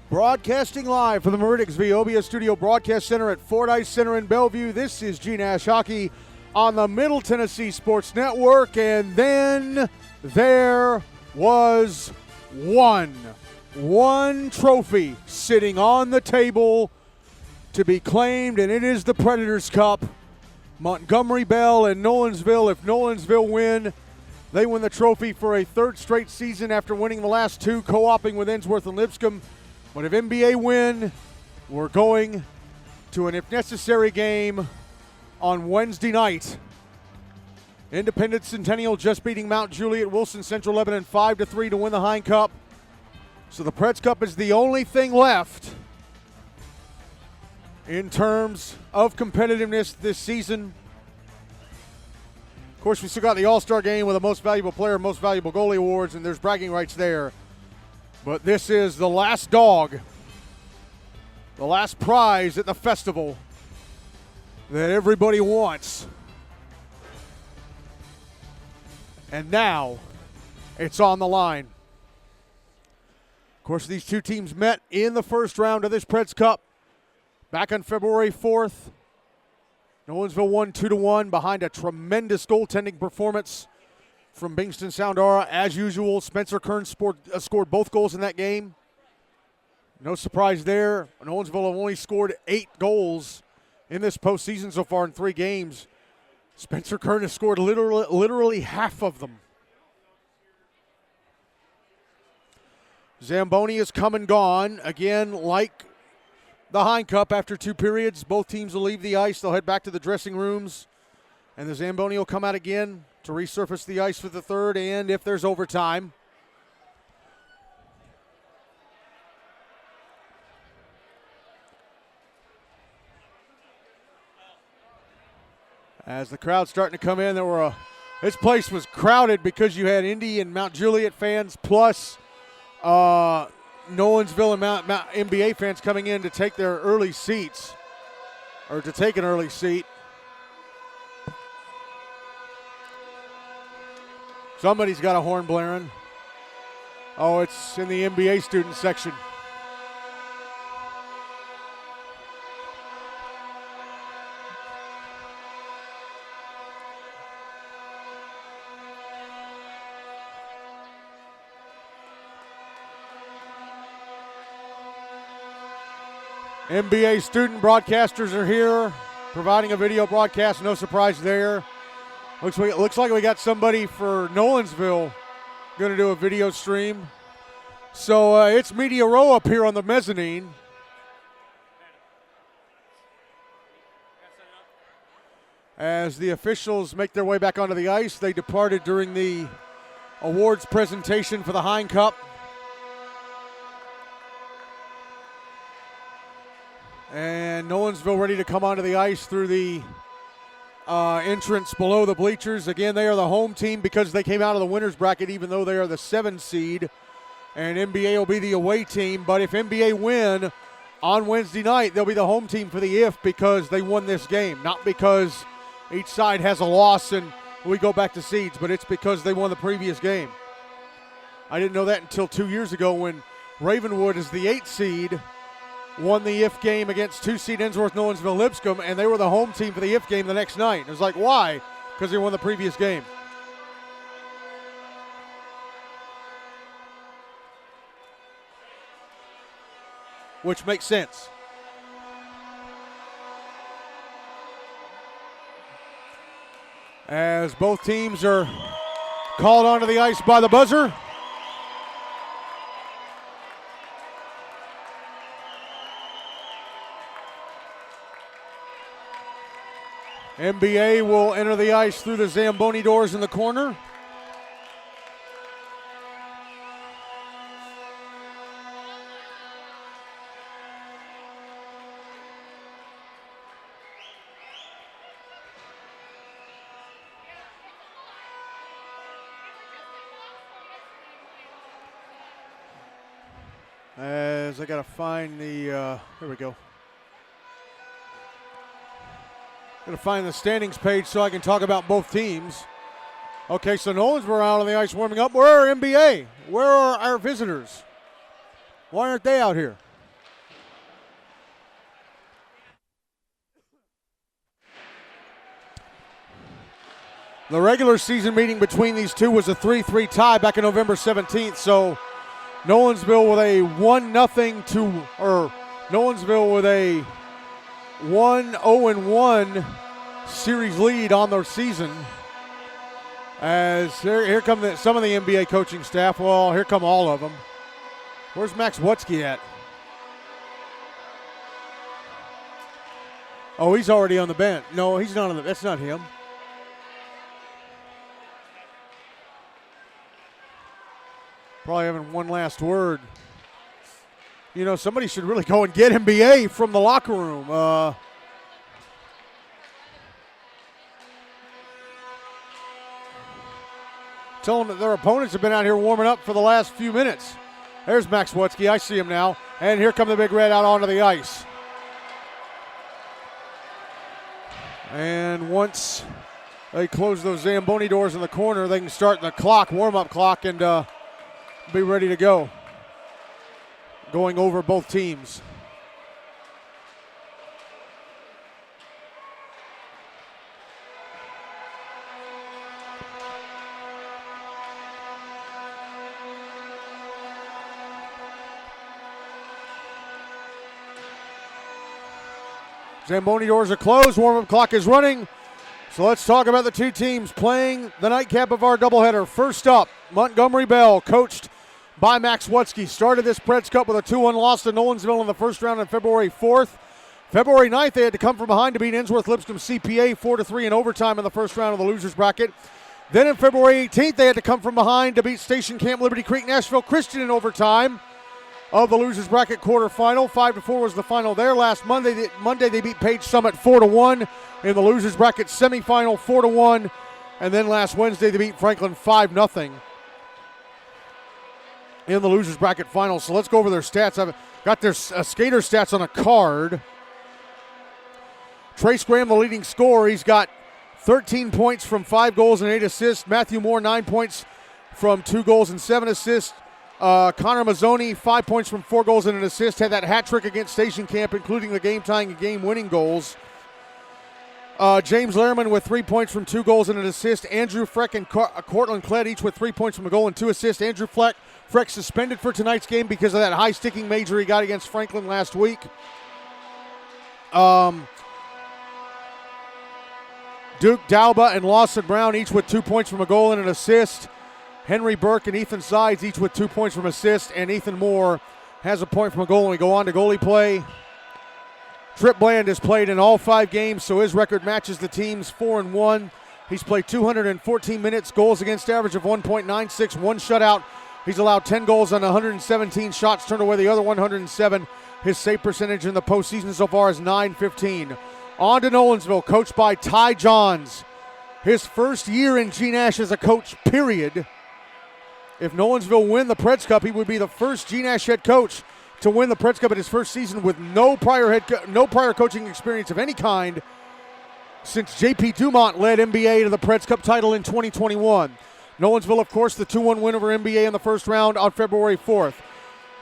Broadcasting live from the Meridics Veolia Studio Broadcast Center at Fordyce Center in Bellevue. This is G-Nash Hockey on the Middle Tennessee Sports Network. And then there was one trophy sitting on the table to be claimed, and it is the Predators Cup. Montgomery, Bell, and Nolensville. If Nolensville win, they win the trophy for a third straight season after winning the last two, co-oping with Ensworth and Lipscomb. But if NBA win, we're going to an if necessary game on Wednesday night. Independence Centennial just beating Mount Juliet, Wilson Central Lebanon 5-3 to win the Hein Cup. So the Preds Cup is the only thing left in terms of competitiveness this season. Of course, we still got the All-Star game with the Most Valuable Player, Most Valuable Goalie awards, and there's bragging rights there. But this is the last dog, the last prize at the festival that everybody wants. And now it's on the line. Of course, these two teams met in the first round of this Preds Cup back on February 4th. Nolensville won 2-1 behind a tremendous goaltending performance from Bingston Soundara. As usual, Spencer Kern scored both goals in that game. No surprise there. Nolensville have only scored 8 goals in this postseason so far in 3 games. Spencer Kern has scored literally half of them. Zamboni has come and gone. Again, like the Hein Cup, after 2 periods, both teams will leave the ice. They'll head back to the dressing rooms, and the Zamboni will come out again to resurface the ice for the third, and if there's overtime. As the crowd's starting to come in, this place was crowded because you had Indy and Mount Juliet fans, plus Nolensville and Mount NBA fans coming in to take their early seats, or to take an early seat. Somebody's got a horn blaring. Oh, it's in the NBA student section. NBA student broadcasters are here, providing a video broadcast. No surprise there. Looks like we got somebody for Nolensville going to do a video stream. So it's Media Row up here on the mezzanine. As the officials make their way back onto the ice, they departed during the awards presentation for the Hein Cup. And Nolensville ready to come onto the ice through the entrance below the bleachers. Again, they are the home team because they came out of the winner's bracket, even though they are the 7th seed. And NBA will be the away team. But if NBA win on Wednesday night, they'll be the home team for the IF because they won this game. Not because each side has a loss and we go back to seeds, but it's because they won the previous game. I didn't know that until 2 years ago when Ravenwood is the 8th seed, won the IF game against 2-seed Ensworth, Nolensville, Lipscomb, and they were the home team for the IF game the next night. It was like, why? Because they won the previous game. Which makes sense. As both teams are called onto the ice by the buzzer. NBA will enter the ice through the Zamboni doors in the corner. As I got to find the, here we go. Going to find the standings page so I can talk about both teams. Okay, so Nolensville out on the ice warming up. Where are NBA? Where are our visitors? Why aren't they out here? The regular season meeting between these two was a 3-3 tie back on November 17th, so Nolensville with a 1-0-1 series lead on their season. As here come some of the NBA coaching staff. Well, here come all of them. Where's Max Wutzke at? Oh, he's already on the bench. No, he's not on the. That's not him. Probably having one last word. You know, somebody should really go and get NBA from the locker room. Tell them that their opponents have been out here warming up for the last few minutes. There's Max Wutzke. I see him now. And here come the Big Red out onto the ice. And once they close those Zamboni doors in the corner, they can start the clock, warm-up clock, and be ready to go. Going over both teams. Zamboni doors are closed. Warm-up clock is running. So let's talk about the two teams playing the nightcap of our doubleheader. First up, Montgomery Bell, coached by Max Wutzke, started this Preds Cup with a 2-1 loss to Nolensville in the first round on February 4th. February 9th, they had to come from behind to beat Innsworth Lipscomb CPA 4-3 in overtime in the first round of the losers bracket. Then on February 18th, they had to come from behind to beat Station Camp Liberty Creek Nashville Christian in overtime of the losers bracket quarterfinal. 5-4 was the final there. Last Monday they beat Page Summit 4-1 in the losers bracket semifinal, 4-1. And then last Wednesday they beat Franklin 5-0 in the losers bracket final. So let's go over their stats. I've got their skater stats on a card. Trace Graham, the leading scorer. He's got 13 points from 5 goals and 8 assists. Matthew Moore, 9 points from 2 goals and 7 assists. Connor Mazzoni, 5 points from 4 goals and an assist. Had that hat trick against Station Camp, including the game-tying and game-winning goals. James Lehrman with 3 points from 2 goals and an assist. Andrew Freck and Cortland Kled each with 3 points from a goal and 2 assists. Andrew Freck suspended for tonight's game because of that high-sticking major he got against Franklin last week. Duke Dauba and Lawson Brown each with 2 points from a goal and an assist. Henry Burke and Ethan Sides each with 2 points from assist. And Ethan Moore has a point from a goal. And we go on to goalie play. Trip Bland has played in all 5 games, so his record matches the team's 4-1. He's played 214 minutes, goals against average of 1.96, 1 shutout. He's allowed 10 goals on 117 shots, turned away the other 107. His save percentage in the postseason so far is .915. On to Nolensville, coached by Ty Johns. His first year in G Nash as a coach, period. If Nolensville win the Preds Cup, he would be the first G Nash head coach to win the Preds Cup in his first season with no prior coaching experience of any kind since J.P. Dumont led NBA to the Preds Cup title in 2021. Nolensville, of course, the 2-1 win over NBA in the first round on February 4th.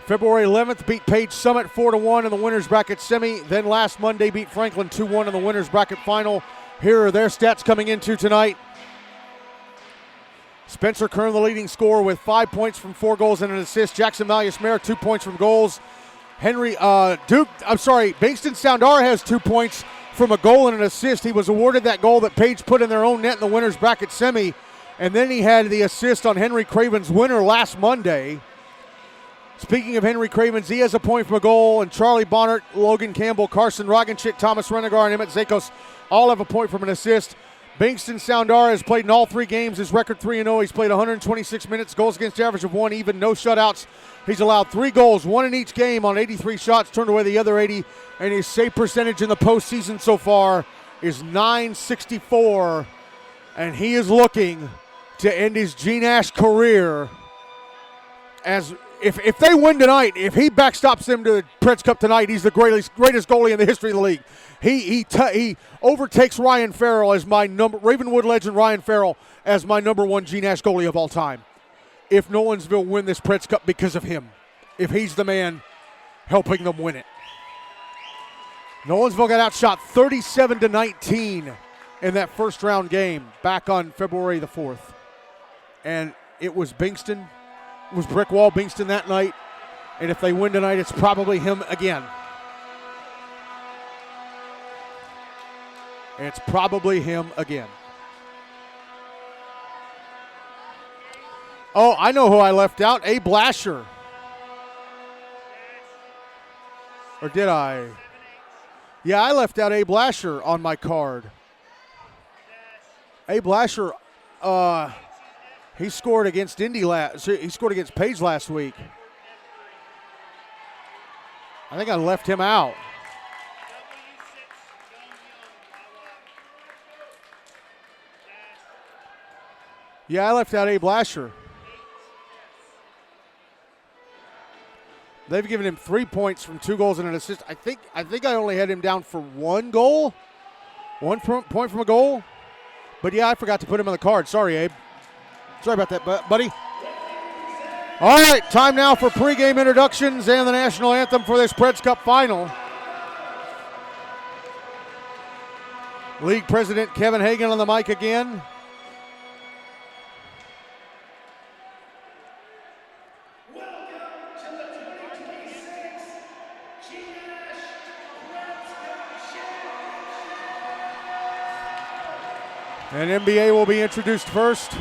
February 11th beat Page Summit 4-1 in the winners bracket semi. Then last Monday beat Franklin 2-1 in the winners bracket final. Here are their stats coming into tonight. Spencer Kern, the leading scorer, with 5 points from 4 goals and an assist. Jackson Malleus-Mayer, 2 points from goals. Bankston Soundara has 2 points from a goal and an assist. He was awarded that goal that Page put in their own net in the winners bracket semi. And then he had the assist on Henry Craven's winner last Monday. Speaking of Henry Cravens, he has a point from a goal, and Charlie Bonnert, Logan Campbell, Carson Roganchik, Thomas Renegar, and Emmett Zakos all have a point from an assist. Bankston Soundara has played in all 3 games. His record 3-0. He's played 126 minutes, goals against average of 1 even, no shutouts. He's allowed 3 goals, 1 in each game on 83 shots, turned away the other 80, and his save percentage in the postseason so far is .964, and he is looking to end his G Nash career as if they win tonight, if he backstops them to the Preds Cup tonight, he's the greatest goalie in the history of the league. He overtakes Ryan Farrell as my Ravenwood legend Ryan Farrell as my #1 G Nash goalie of all time. If Nolensville win this Preds Cup because of him, if he's the man helping them win it. Nolensville got outshot 37-19 in that first round game back on February the 4th. And it was Bingston, it was brick wall Bingston that night. And if they win tonight, it's probably him again. It's probably him again. Oh, I know who I left out. Abe Lasher. Or did I? Yeah, I left out Abe Lasher on my card. Abe Lasher, he scored against he scored against Page last week. I think I left him out. Yeah, I left out Abe Lasher. They've given him 3 points from 2 goals and an assist. I think I only had him down for 1 goal. 1 point from a goal. But yeah, I forgot to put him on the card. Sorry, Abe. Sorry about that, buddy. All right, time now for pregame introductions and the national anthem for this Preds Cup final. League President Kevin Hagan on the mic again. And NBA will be introduced first.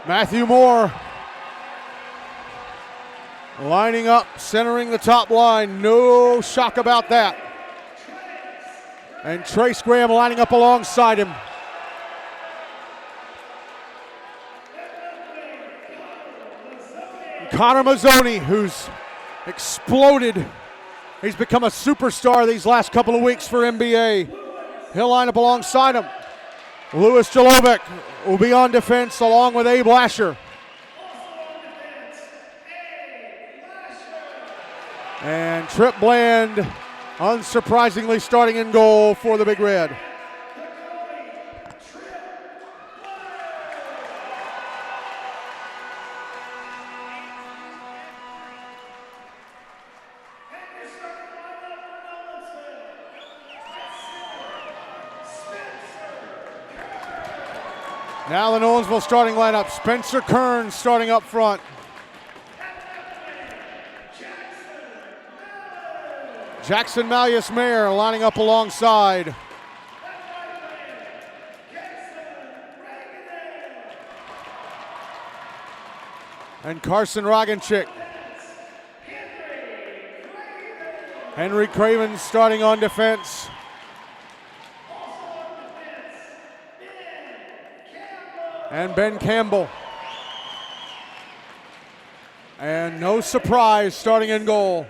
Matthew Moore lining up, centering the top line. No shock about that. And Trace Graham lining up alongside him. Connor Mazzoni, who's exploded. He's become a superstar these last couple of weeks for NBA. He'll line up alongside him. Louis Jalovic will be on defense along with Abe Lasher. And Trip Bland, unsurprisingly, starting in goal for the Big Red. Now the Nolensville starting lineup. Spencer Kern starting up front. Jackson Malleus-Mayer lining up alongside. And Carson Roganchik. Henry Craven starting on defense. And Ben Campbell. And no surprise, starting in goal,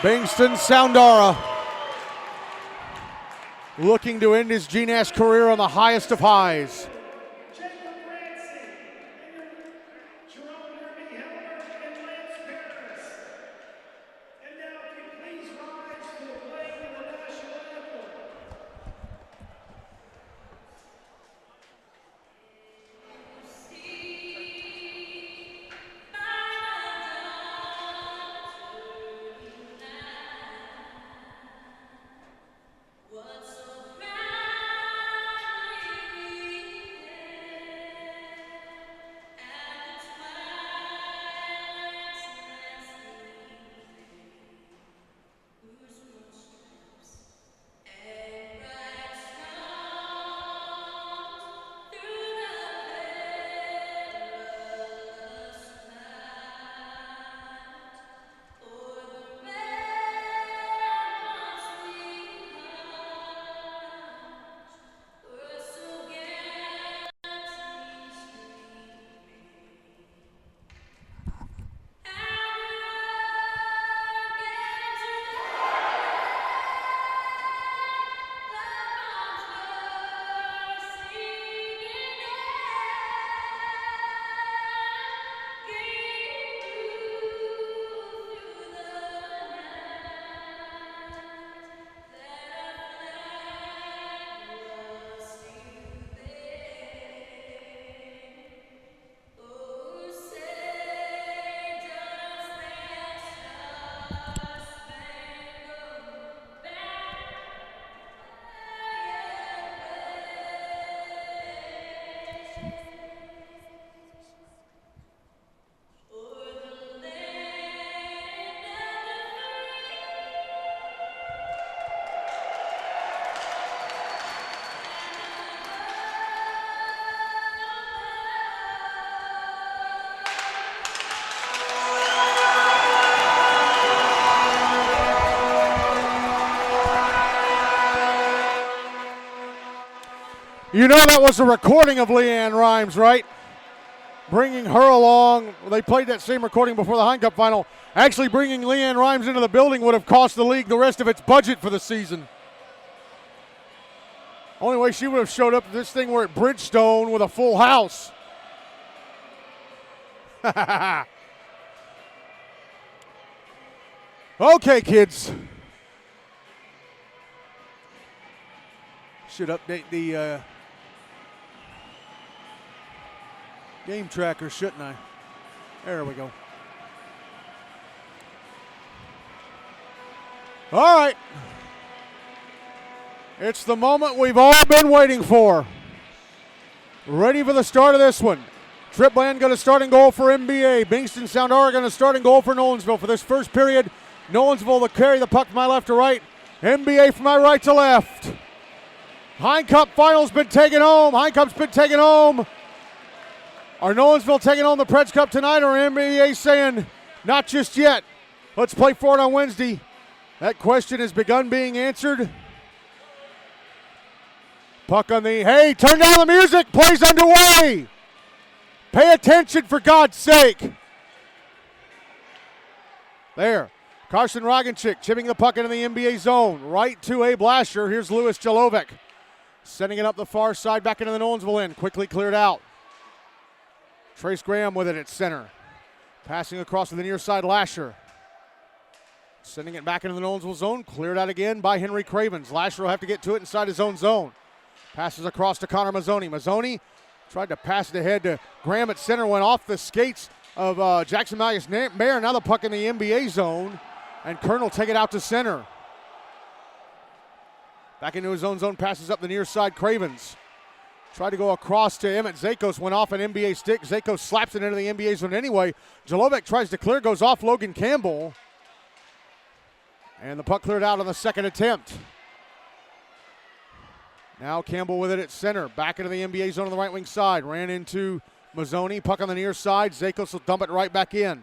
Bingston Soundara, looking to end his GNAS career on the highest of highs. You know that was a recording of Leanne Rhymes, right? Bringing her along. They played that same recording before the Hine Cup final. Actually, bringing Leanne Rhymes into the building would have cost the league the rest of its budget for the season. Only way she would have showed up if this thing were at Bridgestone with a full house. Okay, kids. Should update the game tracker, shouldn't I? There we go. All right. It's the moment we've all been waiting for. Ready for the start of this one. Trip Bland going to start and goal for MBA. Bingston Soundara going to start and goal for Nolensville. For this first period, Nolensville will carry the puck from my left to right. MBA from my right to left. Hine Cup final's been taken home. Hine Cup's been taken home. Are Nolensville taking home the Preds Cup tonight, or NBA saying, not just yet? Let's play for it on Wednesday. That question has begun being answered. Puck on the, hey, turn down the music. Play's underway. Pay attention, for God's sake. There. Carson Roganchik chipping the puck into the NBA zone. Right to Abe Lasher. Here's Louis Jalovic. Sending it up the far side, back into the Nolensville end. Quickly cleared out. Trace Graham with it at center. Passing across to the near side, Lasher. Sending it back into the Nolensville zone. Cleared out again by Henry Cravens. Lasher will have to get to it inside his own zone. Passes across to Connor Mazzoni. Mazzoni tried to pass it ahead to Graham at center. Went off the skates of Jackson Malleus Mayer. Now the puck in the NBA zone. And Kern will take it out to center. Back into his own zone. Passes up the near side, Cravens. Tried to go across to Emmett Zakos, went off an NBA stick. Zakos slaps it into the NBA zone anyway. Jalovic tries to clear, goes off Logan Campbell. And the puck cleared out on the second attempt. Now Campbell with it at center. Back into the NBA zone on the right wing side. Ran into Mazzoni. Puck on the near side. Zakos will dump it right back in.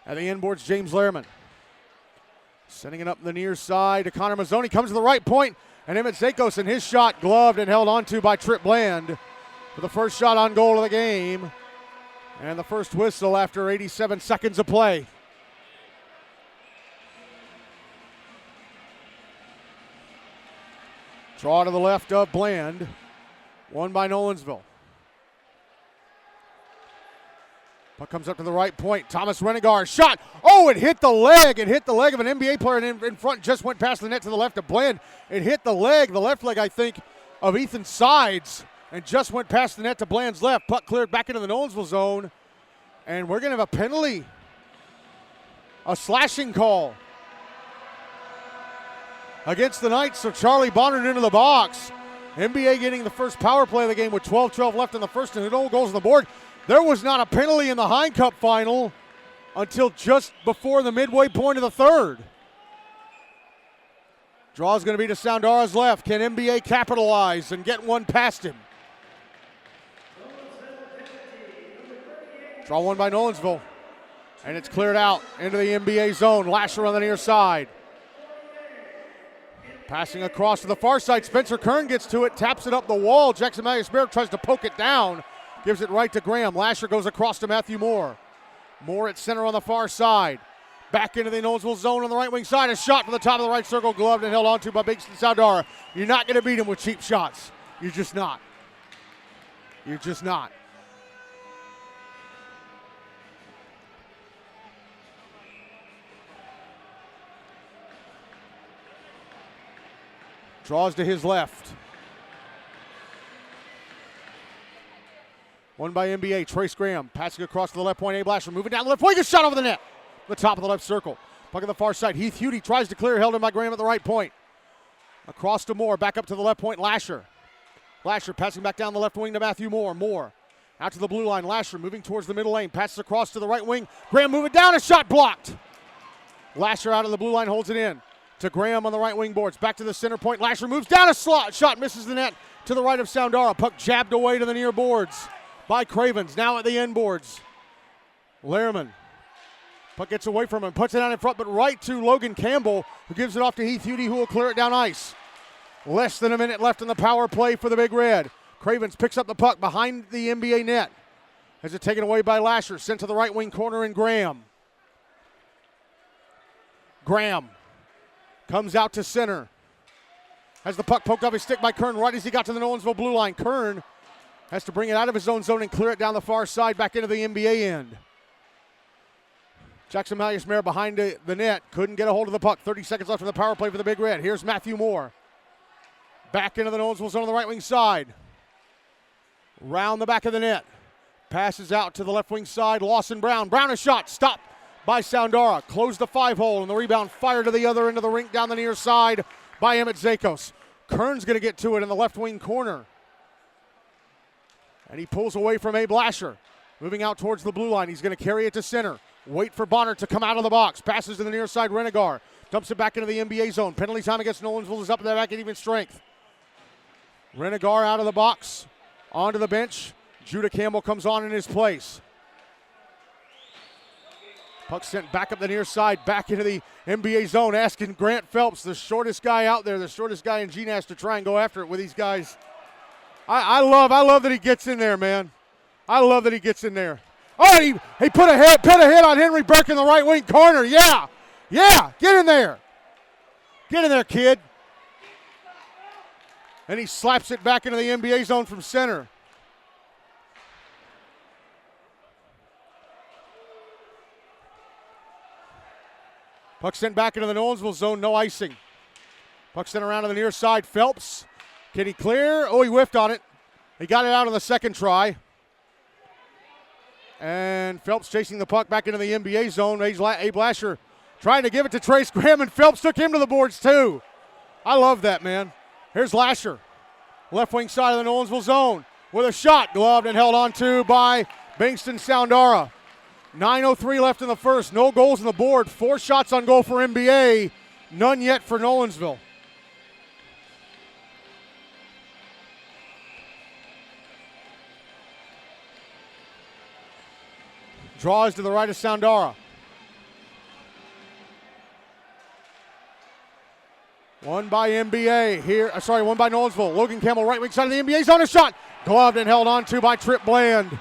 At the end boards, James Lehrman. Sending it up the near side to Connor Mazzoni. Comes to the right point. And Emmett Zakos, and his shot gloved and held onto by Trip Bland for the first shot on goal of the game. And the first whistle after 87 seconds of play. Draw to the left of Bland. Won by Nolensville. Puck comes up to the right point. Thomas Renegar, shot. Oh, it hit the leg. It hit the leg of an NBA player and in front, just went past the net to the left of Bland. It hit the left leg, I think, of Ethan Sides, and just went past the net to Bland's left. Puck cleared back into the Nolensville zone, and we're going to have a penalty. A slashing call against the Knights, so Charlie Bonner into the box. NBA getting the first power play of the game with 12-12 left in the first, and no goals on the board. There was not a penalty in the Hine Cup final until just before the midway point of the third. Draw is going to be to Soundara's left. Can NBA capitalize and get one past him? Draw one by Nolensville. And it's cleared out into the NBA zone. Lasher on the near side. Passing across to the far side. Spencer Kern gets to it, taps it up the wall. Jackson Malleus Mayer tries to poke it down. Gives it right to Graham. Lasher goes across to Matthew Moore. Moore at center on the far side. Back into the Nolensville zone on the right wing side. A shot from the top of the right circle, gloved and held onto by Bingston Soundara. You're not going to beat him with cheap shots. You're just not. You're just not. Draws to his left. Won by NBA, Trace Graham. Passing across to the left point, Abe Lasher. Moving down the left point, gets shot over the net. The top of the left circle. Puck on the far side. Heath Hudie tries to clear, held in by Graham at the right point. Across to Moore, back up to the left point, Lasher. Lasher passing back down the left wing to Matthew Moore. Moore out to the blue line. Lasher moving towards the middle lane. Passes across to the right wing. Graham moving down, a shot blocked. Lasher out of the blue line, holds it in. To Graham on the right wing boards. Back to the center point. Lasher moves down a slot. Shot misses the net to the right of Soundara. Puck jabbed away to the near boards by Cravens. Now at the end boards. Lehrman. Puck gets away from him. Puts it out in front, but right to Logan Campbell, who gives it off to Heath Hudie, who will clear it down ice. Less than a minute left in the power play for the Big Red. Cravens picks up the puck behind the NBA net. Has it taken away by Lasher. Sent to the right wing corner in Graham. Graham comes out to center. Has the puck poked off his stick by Kern right as he got to the Nolensville blue line. Kern has to bring it out of his own zone and clear it down the far side back into the NBA end. Jackson Malleus-Mayer behind the net. Couldn't get a hold of the puck. 30 seconds left in the power play for the Big Red. Here's Matthew Moore. Back into the Nolensville zone on the right wing side. Round the back of the net. Passes out to the left wing side. Lawson Brown. Brown a shot. Stopped by Soundara. Closed the 5-hole, and the rebound fired to the other end of the rink down the near side by Emmett Zakos. Kern's going to get to it in the left wing corner. And he pulls away from Abe Lasher. Moving out towards the blue line. He's going to carry it to center. Wait for Bonner to come out of the box. Passes to the near side, Renegar. Dumps it back into the NBA zone. Penalty time against Nolensville is up and they're back at even strength. Renegar out of the box. Onto the bench. Judah Campbell comes on in his place. Puck sent back up the near side, back into the NBA zone, asking Grant Phelps, the shortest guy out there, the shortest guy in GNAS, to try and go after it with these guys. I love that he gets in there, man. I love that he gets in there. Oh, he put a hit on Henry Burke in the right wing corner. Yeah, get in there. Get in there, kid. And he slaps it back into the NBA zone from center. Puck sent back into the Nolensville zone, no icing. Puck sent around to the near side. Phelps, can he clear? Oh, he whiffed on it. He got it out on the second try. And Phelps chasing the puck back into the NBA zone. Abe Lasher trying to give it to Trace Graham, and Phelps took him to the boards too. I love that, man. Here's Lasher. Left wing side of the Nolensville zone with a shot. Gloved and held on to by Bankston Soundara. 9:03 left in the first. No goals on the board. 4 shots on goal for NBA. None yet for Nolensville. Draws to the right of Soundara. One by NBA here. One by Nolensville. Logan Campbell, right wing side of the NBA zone. A shot. Gloved and held on to by Trip Bland.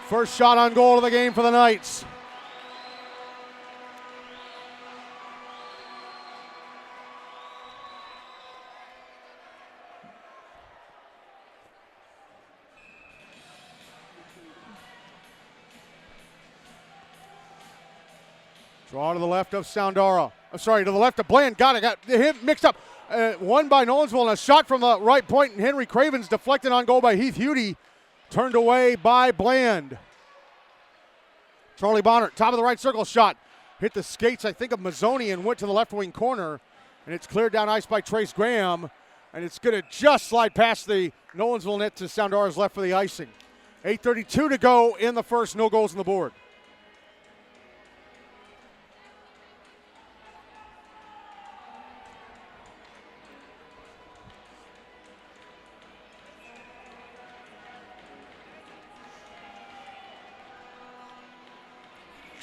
First shot on goal of the game for the Knights. Draw to the left of Soundara. To the left of Bland. Got him mixed up. One by Nolensville and a shot from the right point. And Henry Cravens deflected on goal by Heath Hudie. Turned away by Bland. Charlie Bonner, top of the right circle shot. Hit the skates, I think, of Mazzoni and went to the left wing corner. And it's cleared down ice by Trace Graham. And it's going to just slide past the Nolensville net to Soundara's left for the icing. 8:32 to go in the first. No goals on the board.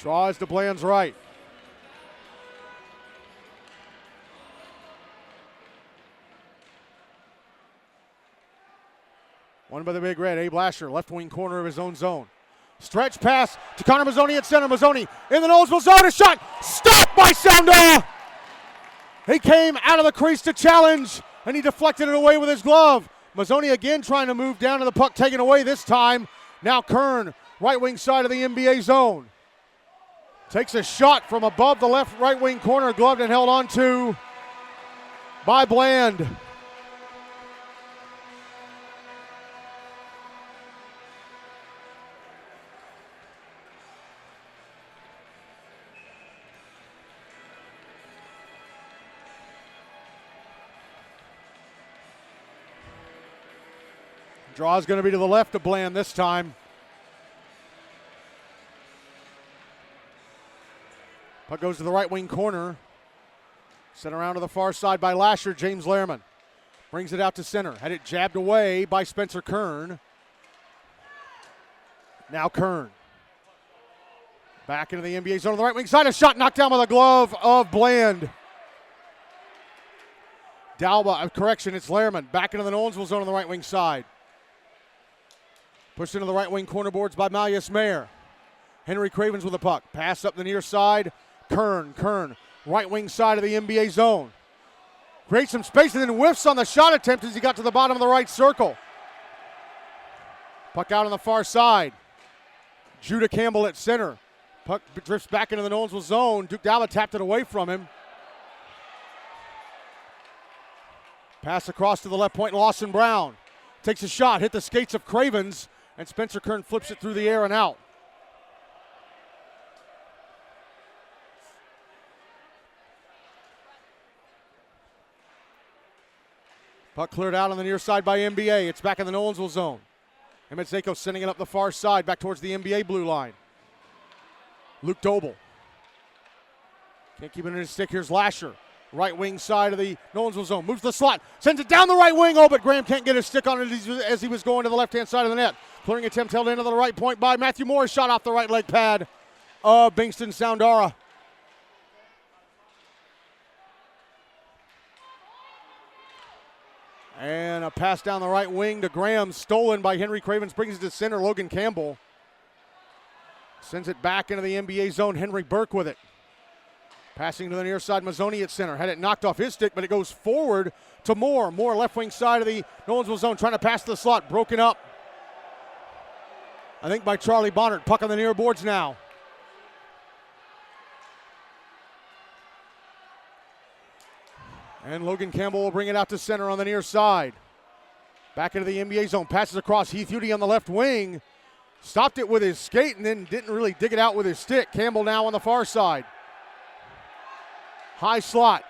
Draws to Bland's right. One by the Big Red. Abe Lasher, left wing corner of his own zone. Stretch pass to Connor Mazzoni at center. Mazzoni in the Nolensville zone. A shot. Stopped by Soundara. He came out of the crease to challenge, and he deflected it away with his glove. Mazzoni again trying to move down to the puck, taken away this time. Now Kern, right wing side of the NBA zone. Takes a shot from above the left right wing corner, gloved and held on to by Bland. Draw is going to be to the left of Bland this time. Puck goes to the right wing corner. Sent around to the far side by Lasher. James Lehrman brings it out to center. Had it jabbed away by Spencer Kern. Now Kern. Back into the NBA zone on the right wing side. A shot knocked down by the glove of Bland. Dalba, correction, it's Lehrman. Back into the Nolensville zone on the right wing side. Pushed into the right wing corner boards by Malleus Mayer. Henry Cravens with the puck. Pass up the near side. Kern, right wing side of the NBA zone. Creates some space and then whiffs on the shot attempt as he got to the bottom of the right circle. Puck out on the far side. Judah Campbell at center. Puck drifts back into the Nolensville zone. Duke Dalba tapped it away from him. Pass across to the left point. Lawson Brown takes a shot, hit the skates of Cravens, and Spencer Kern flips it through the air and out. Puck cleared out on the near side by NBA. It's back in the Nolensville zone. Emmett Zako sending it up the far side, back towards the NBA blue line. Luke Doble. Can't keep it in his stick. Here's Lasher. Right wing side of the Nolensville zone. Moves the slot. Sends it down the right wing. Oh, but Graham can't get his stick on it as he was going to the left-hand side of the net. Clearing attempt held into the right point by Matthew Morris. Shot off the right leg pad of Bingston Soundara. And a pass down the right wing to Graham. Stolen by Henry Cravens. Brings it to center. Logan Campbell sends it back into the NBA zone. Henry Burke with it. Passing to the near side, Mazzoni at center. Had it knocked off his stick, but it goes forward to Moore. Moore left wing side of the Nolensville zone, trying to pass the slot. Broken up, I think, by Charlie Bonnert. Puck on the near boards now. And Logan Campbell will bring it out to center on the near side. Back into the NBA zone. Passes across. Heath Hudi on the left wing. Stopped it with his skate and then didn't really dig it out with his stick. Campbell now on the far side. High slot.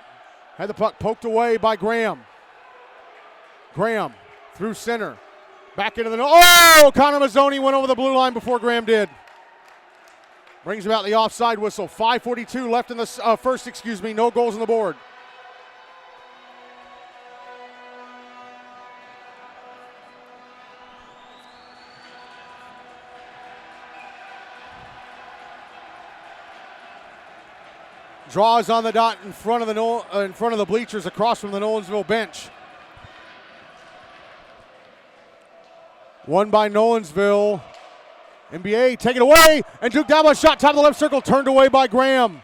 Had the puck poked away by Graham. Graham through center. Back into the... Oh! Connor Mazzoni went over the blue line before Graham did. Brings about the offside whistle. 5:42 left in the first, no goals on the board. Draws on the dot in front of the bleachers across from the Nolensville bench. Won by Nolensville. NBA take it away, and Duke Dalba shot top of the left circle, turned away by Graham.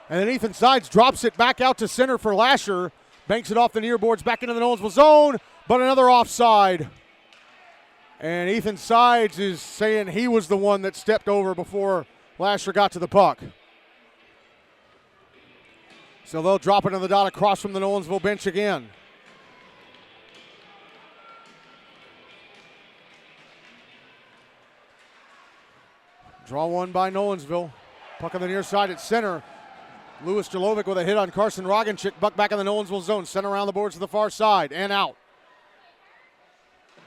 And then Ethan Sides drops it back out to center for Lasher. Banks it off the near boards back into the Nolensville zone, but another offside. And Ethan Sides is saying he was the one that stepped over before Lasher got to the puck. So they'll drop it on the dot across from the Nolensville bench again. Draw one by Nolensville. Puck on the near side at center. Louis Jalovic with a hit on Carson Roganchik. Buck back in the Nolensville zone. Sent around the boards to the far side and out.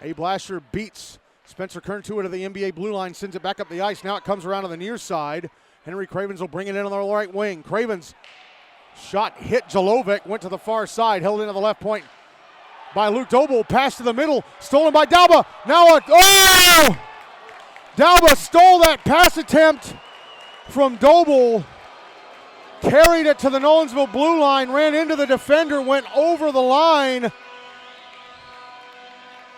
Abe Lasher beats Spencer Kern to it to the NBA blue line. Sends it back up the ice. Now it comes around to the near side. Henry Cravens will bring it in on the right wing. Cravens shot hit Jalovic, went to the far side, held into the left point by Luke Doble. Pass to the middle, stolen by Dalba. Now Dalba stole that pass attempt from Doble, carried it to the Nolensville blue line, ran into the defender, went over the line,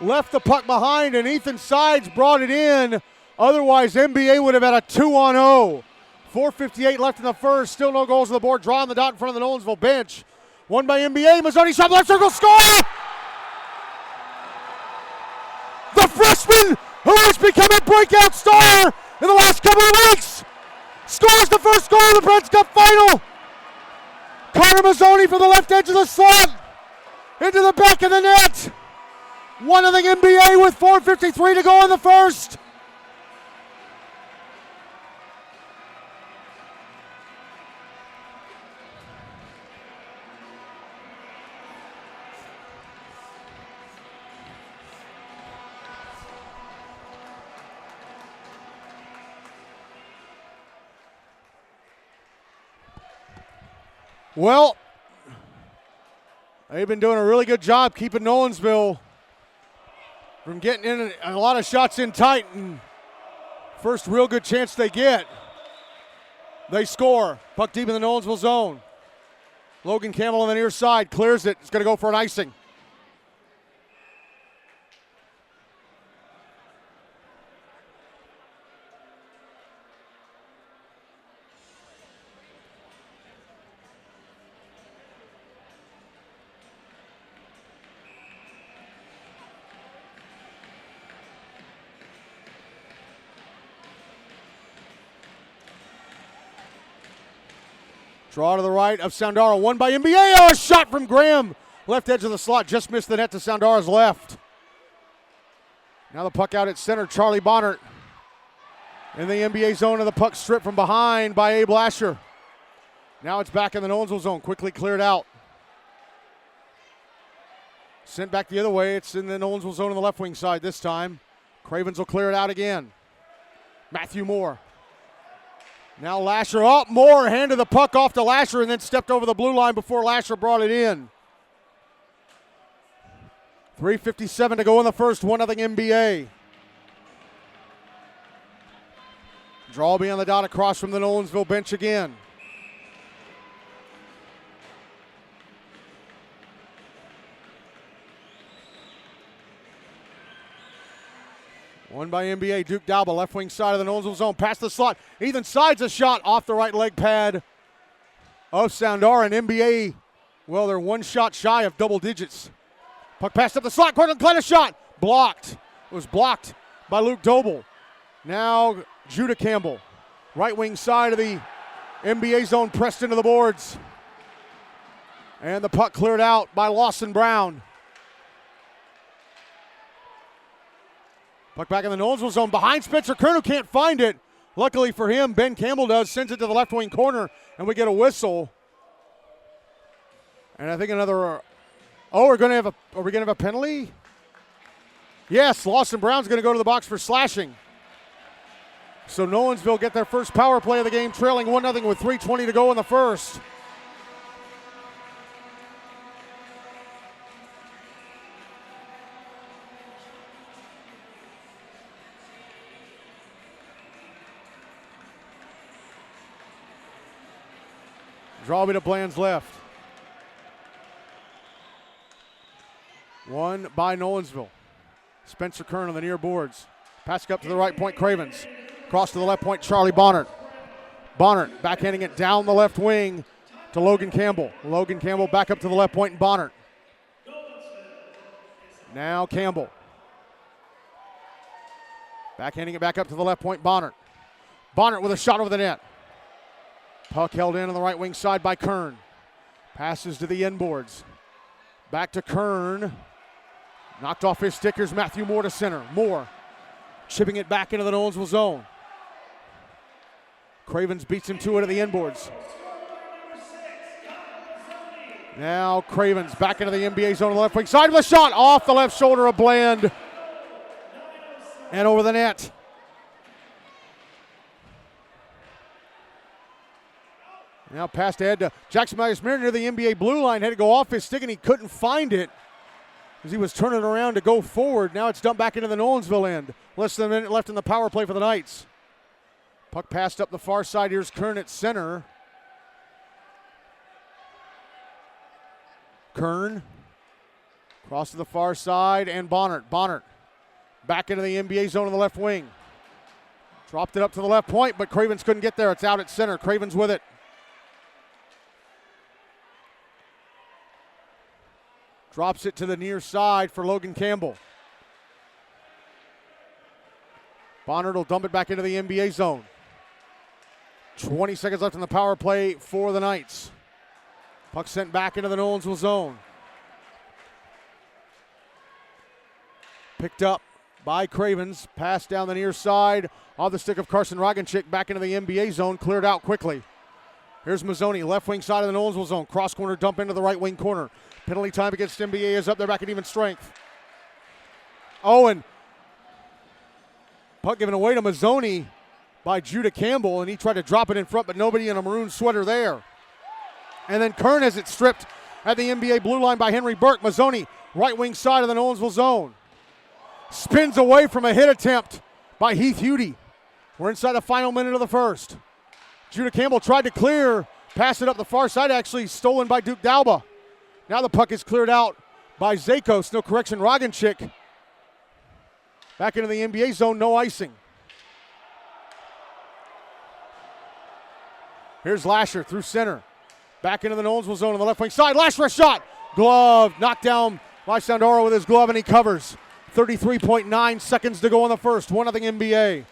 left the puck behind, and Ethan Sides brought it in. Otherwise, NBA would have had a 2-on-0. 4:58 left in the first. Still no goals on the board. Drawing the dot in front of the Nolensville bench. Won by NBA. Mazzoni shot left circle. Score! The freshman who has become a breakout star in the last couple of weeks scores the first goal of the Brett's Cup final. Connor Mazzoni from the left edge of the slot into the back of the net. 1-0 NBA with 4:53 to go in the first. Well, they've been doing a really good job keeping Nolensville from getting in a lot of shots in tight, and first real good chance they get, they score. Puck deep in the Nolensville zone. Logan Campbell on the near side, clears it. It's going to go for an icing. Draw to the right of Soundara, won by NBA. Oh, a shot from Graham. Left edge of the slot, just missed the net to Soundara's left. Now the puck out at center, Charlie Bonnert. In the NBA zone, and the puck stripped from behind by Abe Lasher. Now it's back in the Nolensville zone, quickly cleared out. Sent back the other way, it's in the Nolensville zone on the left wing side this time. Cravens will clear it out again. Matthew Moore. Now Lasher up. Moore handed the puck off to Lasher and then stepped over the blue line before Lasher brought it in. 3:57 to go in the first, 1-0 NBA. Draw beyond the dot across from the Nolensville bench again. Won by NBA, Duke Dalba, left wing side of the Nolensville zone, past the slot. Ethan sides a shot off the right leg pad of Soundara, and NBA, well, they're one shot shy of double digits. Puck passed up the slot, Cortland Klein a shot, blocked. It was blocked by Luke Doble. Now Judah Campbell, right wing side of the NBA zone, pressed into the boards. And the puck cleared out by Lawson Brown. Puck back in the Nolensville zone behind Spencer Kern, who can't find it. Luckily for him, Ben Campbell does, sends it to the left wing corner, and we get a whistle. And I think another, are we going to have a penalty? Yes, Lawson Brown's going to go to the box for slashing. So Nolensville get their first power play of the game, trailing 1-0 with 3:20 to go in the first. Draw me to Bland's left. Won by Nolensville. Spencer Kern on the near boards. Passing up to the right point, Cravens. Cross to the left point, Charlie Bonnert. Bonnert backhanding it down the left wing to Logan Campbell. Logan Campbell back up to the left point, and Bonnert. Now Campbell. Backhanding it back up to the left point, Bonnert. Bonnert with a shot over the net. Puck held in on the right wing side by Kern. Passes to the inboards. Back to Kern. Knocked off his stickers. Matthew Moore to center. Moore chipping it back into the Nolensville zone. Cravens beats him to it at the inboards. Now Cravens back into the NBA zone on the left wing side with a shot off the left shoulder of Bland. And over the net. Now passed ahead to Jackson Myers-Mirren near the NBA blue line. Had to go off his stick and he couldn't find it as he was turning around to go forward. Now it's dumped back into the Nolensville end. Less than a minute left in the power play for the Knights. Puck passed up the far side. Here's Kern at center. Kern. Cross to the far side and Bonnert. Bonnert back into the NBA zone on the left wing. Dropped it up to the left point, but Cravens couldn't get there. It's out at center. Cravens with it. Drops it to the near side for Logan Campbell. Bonnert will dump it back into the NBA zone. 20 seconds left in the power play for the Knights. Puck sent back into the Nolensville zone. Picked up by Cravens. Passed down the near side off the stick of Carson Roganchik back into the NBA zone. Cleared out quickly. Here's Mazzoni, left wing side of the Nolensville zone. Cross corner dump into the right wing corner. Penalty time against NBA is up there back at even strength. Owen. Puck given away to Mazzoni by Judah Campbell, and he tried to drop it in front, but nobody in a maroon sweater there. And then Kern has it stripped at the NBA blue line by Henry Burke. Mazzoni, right wing side of the Nolensville zone. Spins away from a hit attempt by Heath Hudi. We're inside the final minute of the first. Judah Campbell tried to clear, pass it up the far side, actually stolen by Duke Dalba. Now the puck is cleared out by Zakos. No correction, Roganchik. Back into the NBA zone, no icing. Here's Lasher through center. Back into the Nolensville zone on the left wing side. Lasher a shot. Glove knocked down by Sandaro with his glove, and he covers. 33.9 seconds to go in the first. 1-0 NBA.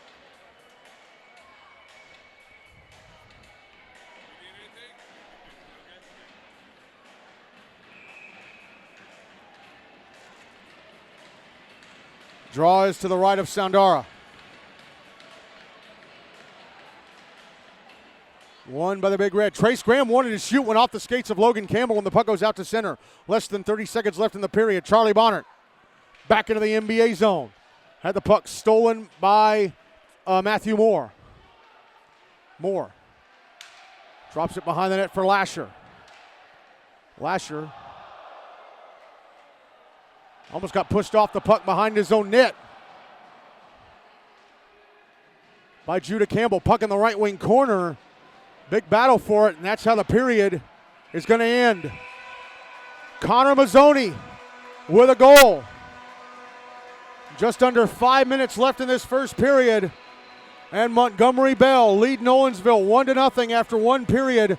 Draw is to the right of Sandara. Won by the Big Red. Trace Graham wanted to shoot, went off the skates of Logan Campbell, and the puck goes out to center. Less than 30 seconds left in the period. Charlie Bonnert back into the NBA zone. Had the puck stolen by Matthew Moore. Moore drops it behind the net for Lasher. Lasher almost got pushed off the puck behind his own net by Judah Campbell. Puck in the right wing corner. Big battle for it, and that's how the period is going to end. Connor Mazzoni with a goal. Just under 5 minutes left in this first period, and Montgomery Bell lead Nolensville 1-0 after one period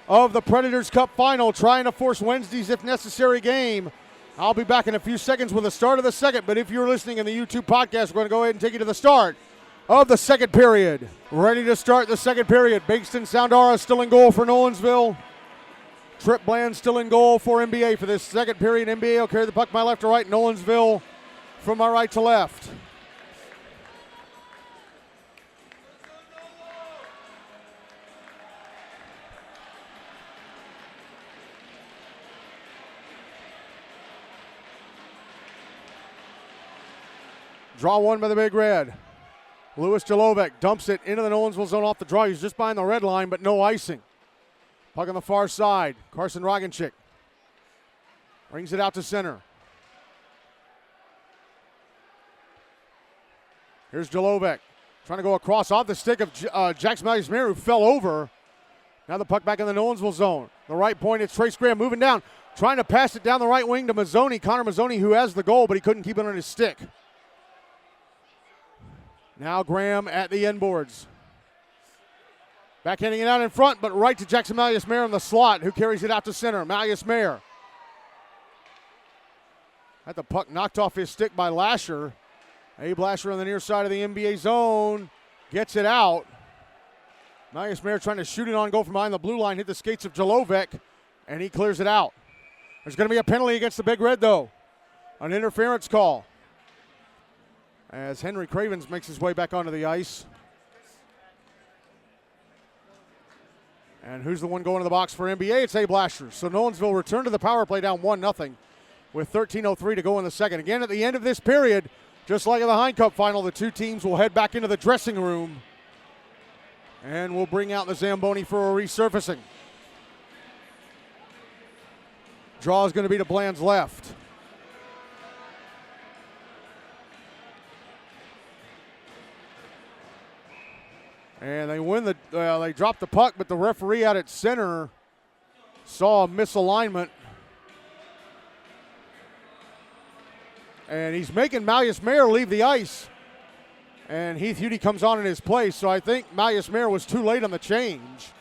of the Predators Cup final, trying to force Wednesday's if necessary game. I'll be back in a few seconds with the start of the second, but if you're listening in the YouTube podcast, we're going to go ahead and take you to the start of the second period. Ready to start the second period. Bigston Soundara still in goal for Nolensville. Trip Bland still in goal for NBA for this second period. NBA will carry the puck from my left to right. Nolensville from my right to left. Draw one by the Big Red. Louis Jalovic dumps it into the Nolensville zone off the draw. He's just behind the red line, but no icing. Puck on the far side. Carson Roganchik brings it out to center. Here's Jalovic trying to go across off the stick of Jackson Malleus-Mayer, who fell over. Now the puck back in the Nolensville zone. The right point, it's Trace Graham moving down, trying to pass it down the right wing to Mazzoni. Connor Mazzoni, who has the goal, but he couldn't keep it on his stick. Now Graham at the end boards. Backhanding it out in front, but right to Jackson Malleus-Mayer in the slot, who carries it out to center. Malleus-Mayer had the puck knocked off his stick by Lasher. Abe Lasher on the near side of the NBA zone. Gets it out. Malleus-Mayer trying to shoot it on goal from behind the blue line. Hit the skates of Jalovic, and he clears it out. There's going to be a penalty against the Big Red, though. An interference call, as Henry Cravens makes his way back onto the ice. And who's the one going to the box for NBA? It's Abe Lasher. So Nolensville return to the power play down 1-0 with 13:03 to go in the second. Again, at the end of this period, just like in the Heinz Cup final, the two teams will head back into the dressing room, and we'll bring out the Zamboni for a resurfacing. Draw is going to be to Bland's left. And they win they dropped the puck, but the referee out at center saw a misalignment. And he's making Malleus-Mayer leave the ice. And Heath Hudi comes on in his place, so I think Malleus-Mayer was too late on the change.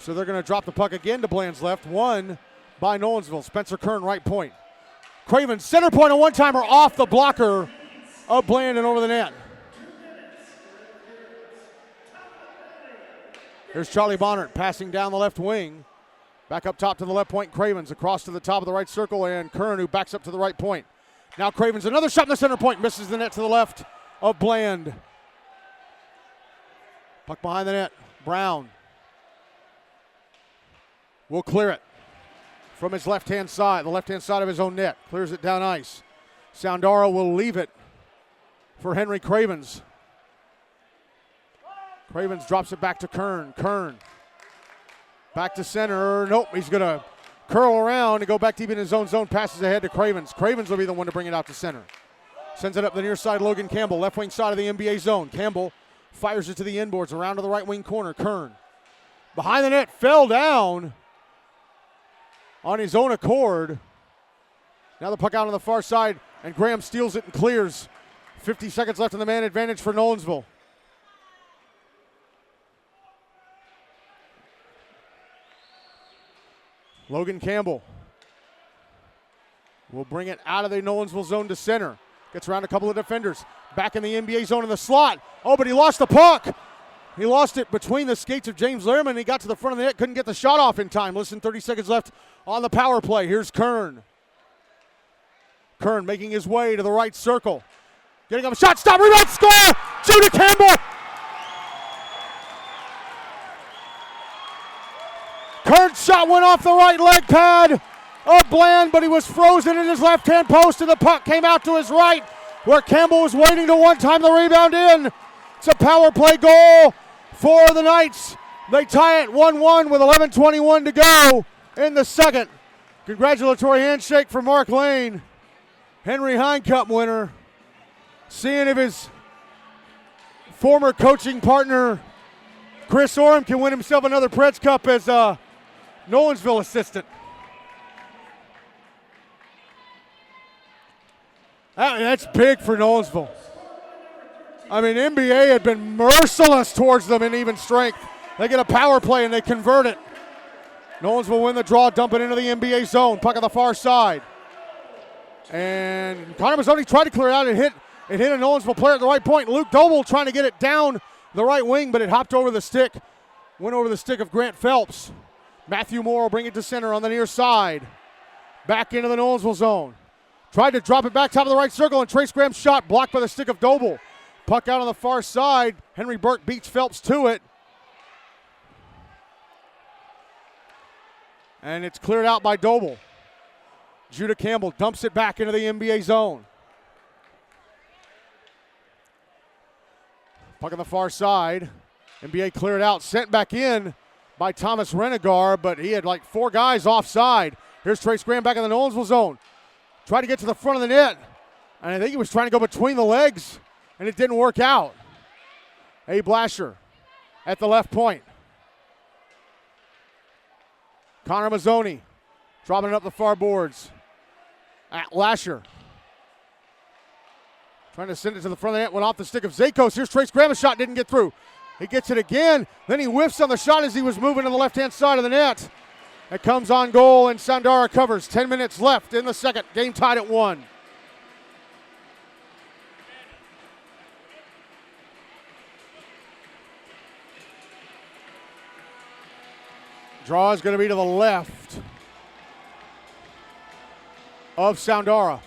So they're going to drop the puck again to Bland's left, won by Nolensville. Spencer Kern, right point. Craven, center point, a one-timer off the blocker of Bland and over the net. Here's Charlie Bonnert passing down the left wing. Back up top to the left point, Cravens across to the top of the right circle, and Kern, who backs up to the right point. Now Cravens, another shot in the center point, misses the net to the left of Bland. Puck behind the net, Brown will clear it from his left-hand side, the left-hand side of his own net. Clears it down ice. Soundara will leave it for Henry Cravens. Cravens drops it back to Kern. Kern back to center. Nope, he's going to curl around and go back deep in his own zone. Passes ahead to Cravens. Cravens will be the one to bring it out to center. Sends it up the near side, Logan Campbell, left wing side of the NBA zone. Campbell Fires it to the inboards, around to the right wing corner. Kern behind the net, fell down on his own accord. Now the puck out on the far side, and Graham steals it and clears. 50 seconds left in the man advantage for Nolensville. Logan Campbell will bring it out of the Nolensville zone to center. Gets around a couple of defenders. Back in the NBA zone in the slot. Oh, but he lost the puck. He lost it between the skates of James Lehrman. He got to the front of the net, couldn't get the shot off in time. Listen, 30 seconds left on the power play. Here's Kern. Kern making his way to the right circle. Getting up a shot, stop, rebound, score! Judah Campbell! Kern's shot went off the right leg pad of Bland, but he was frozen in his left-hand post, and the puck came out to his right, where Campbell was waiting to one-time the rebound in. It's a power play goal for the Knights. They tie it 1-1 with 11:21 to go in the second. Congratulatory handshake for Mark Lane, Henry Hine Cup winner. Seeing if his former coaching partner, Chris Orem, can win himself another Preds Cup as a Nolensville assistant. That's big for Nolensville. I mean, NBA had been merciless towards them in even strength. They get a power play and they convert it. Nolensville win the draw, dump it into the NBA zone. Puck on the far side. And Connor Mazzoni tried to clear it out. It hit a Nolensville player at the right point. Luke Doble trying to get it down the right wing, but it hopped over the stick. Went over the stick of Grant Phelps. Matthew Moore will bring it to center on the near side. Back into the Nolensville zone. Tried to drop it back top of the right circle, and Trace Graham's shot blocked by the stick of Doble. Puck out on the far side. Henry Burke beats Phelps to it. And it's cleared out by Doble. Judah Campbell dumps it back into the NBA zone. Puck on the far side. NBA cleared out, sent back in by Thomas Renegar, but he had like four guys offside. Here's Trace Graham back in the Nolensville zone. Tried to get to the front of the net, and I think he was trying to go between the legs, and it didn't work out. Abe Lasher at the left point. Connor Mazzoni dropping it up the far boards. At Lasher. Trying to send it to the front of the net, went off the stick of Zakos. Here's Trace Graham, a shot didn't get through. He gets it again, then he whiffs on the shot as he was moving to the left-hand side of the net. It comes on goal, and Sandara covers. 10 minutes left in the second. Game tied at 1. Draw is going to be to the left of Sandara.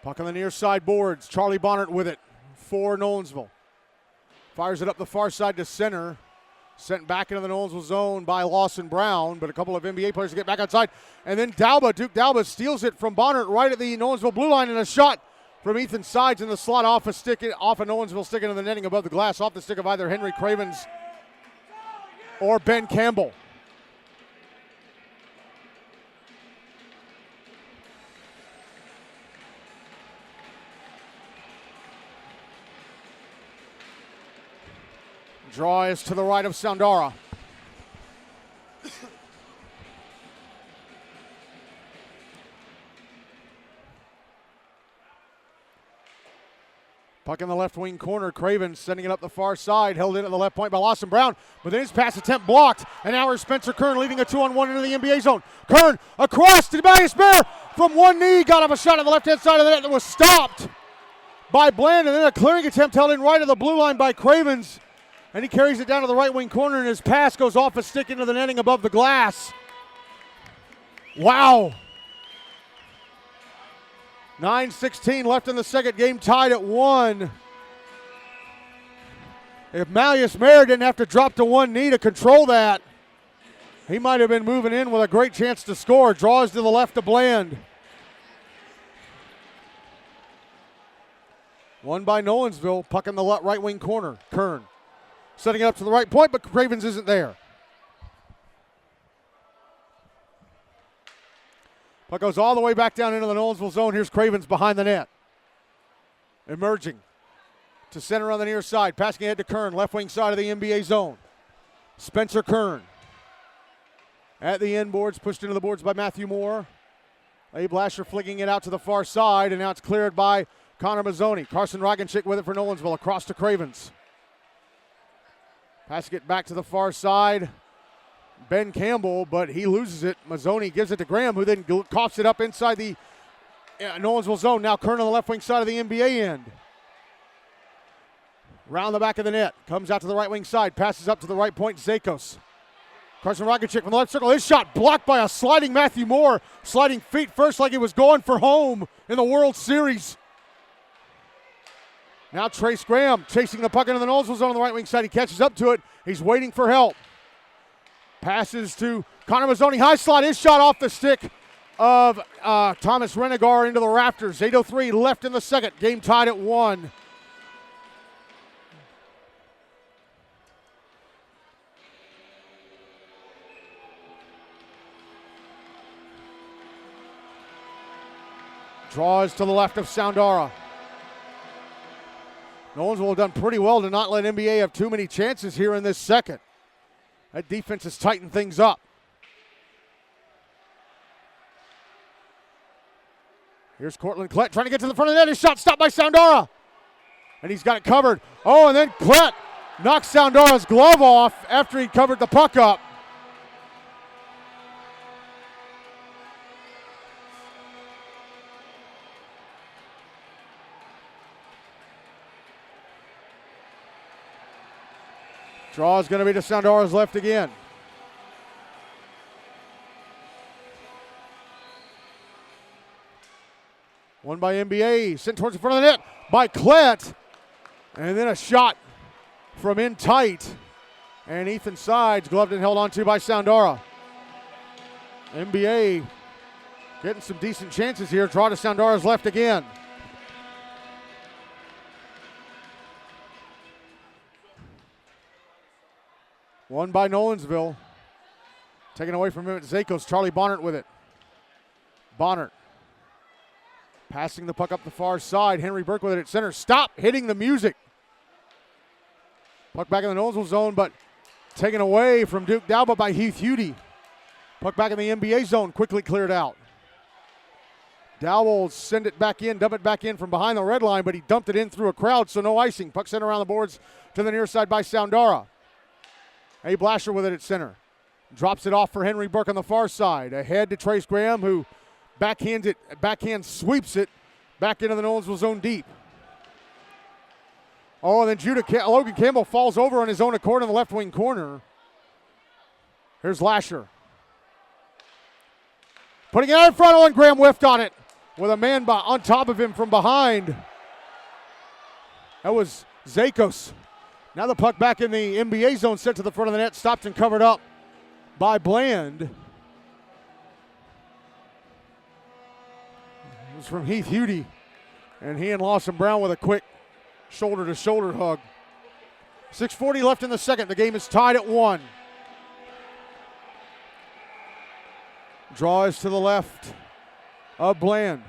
Puck on the near side boards. Charlie Bonnert with it for Nolensville. Fires it up the far side to center. Sent back into the Nolensville zone by Lawson Brown, but a couple of NBA players to get back outside. And then Duke Dalba steals it from Bonnert right at the Nolensville blue line, and a shot from Ethan Sides in the slot off a Nolensville stick into the netting above the glass, off the stick of either Henry Cravens or Ben Campbell. Draw is to the right of Sandara. Puck in the left wing corner. Cravens sending it up the far side. Held in at the left point by Lawson Brown. But then his pass attempt blocked. And now here's Spencer Kern leading a 2-on-1 into the NBA zone. Kern across to Tobias Bear from one knee. Got up a shot on the left-hand side of the net that was stopped by Bland. And then a clearing attempt held in right of the blue line by Cravens. And he carries it down to the right wing corner, and his pass goes off a stick into the netting above the glass. Wow. 9:16 left in the second, game tied at 1. If Malleus Mayer didn't have to drop to one knee to control that, he might have been moving in with a great chance to score. Draws to the left of Bland. Won by Nolensville. Puck in the right wing corner. Kern setting it up to the right point, but Cravens isn't there. Puck goes all the way back down into the Nolensville zone. Here's Cravens behind the net. Emerging to center on the near side. Passing ahead to Kern, left wing side of the NBA zone. Spencer Kern at the end boards, pushed into the boards by Matthew Moore. Abe Lasher flicking it out to the far side, and now it's cleared by Connor Mazzoni. Carson Roganchik with it for Nolensville, across to Cravens. Passing it back to the far side. Ben Campbell, but he loses it. Mazzoni gives it to Graham, who then coughs it up inside the Nolensville zone. Now Kern on the left wing side of the NBA end. Round the back of the net. Comes out to the right wing side. Passes up to the right point, Zakos. Carson Roganchik from the left circle. His shot blocked by a sliding Matthew Moore. Sliding feet first like he was going for home in the World Series. Now Trace Graham chasing the puck into the Nolensville zone on the right wing side. He catches up to it. He's waiting for help. Passes to Connor Mazzoni. High slot. His shot off the stick of Thomas Renegar into the rafters. 8:03 left in the second. Game tied at 1. Draws to the left of Soundara. Nolensville have done pretty well to not let NBA have too many chances here in this second. That defense has tightened things up. Here's Cortland Klett trying to get to the front of the net. His shot stopped by Soundara. And he's got it covered. Oh, and then Klett knocks Soundara's glove off after he covered the puck up. Draw is going to be to Soundara's left again. One by NBA, sent towards the front of the net by Klett. And then a shot from in tight. And Ethan Sides gloved and held on to by Soundara. NBA getting some decent chances here. Draw to Soundara's left again. One by Nolensville. Taken away from him at Zakos. Charlie Bonnert with it. Bonnert passing the puck up the far side. Henry Burke with it at center. Stop hitting the music. Puck back in the Nolensville zone, but taken away from Duke Dalba by Heath Hudie. Puck back in the NBA zone. Quickly cleared out. Dalba will send it back in, dump it back in from behind the red line, but he dumped it in through a crowd, so no icing. Puck sent around the boards to the near side by Soundara. Abe Lasher with it at center. Drops it off for Henry Burke on the far side. Ahead to Trace Graham, who backhand sweeps it back into the Nolensville zone deep. Oh, and then Logan Campbell falls over on his own accord in the left wing corner. Here's Lasher. Putting it out in front, and Graham whiffed on it with a man on top of him from behind. That was Zakos. Now the puck back in the NBA zone, sent to the front of the net, stopped and covered up by Bland. It was from Heath Hudie, and he and Lawson Brown with a quick shoulder-to-shoulder hug. 6:40 left in the second. The game is tied at 1. Draw is to the left of Bland.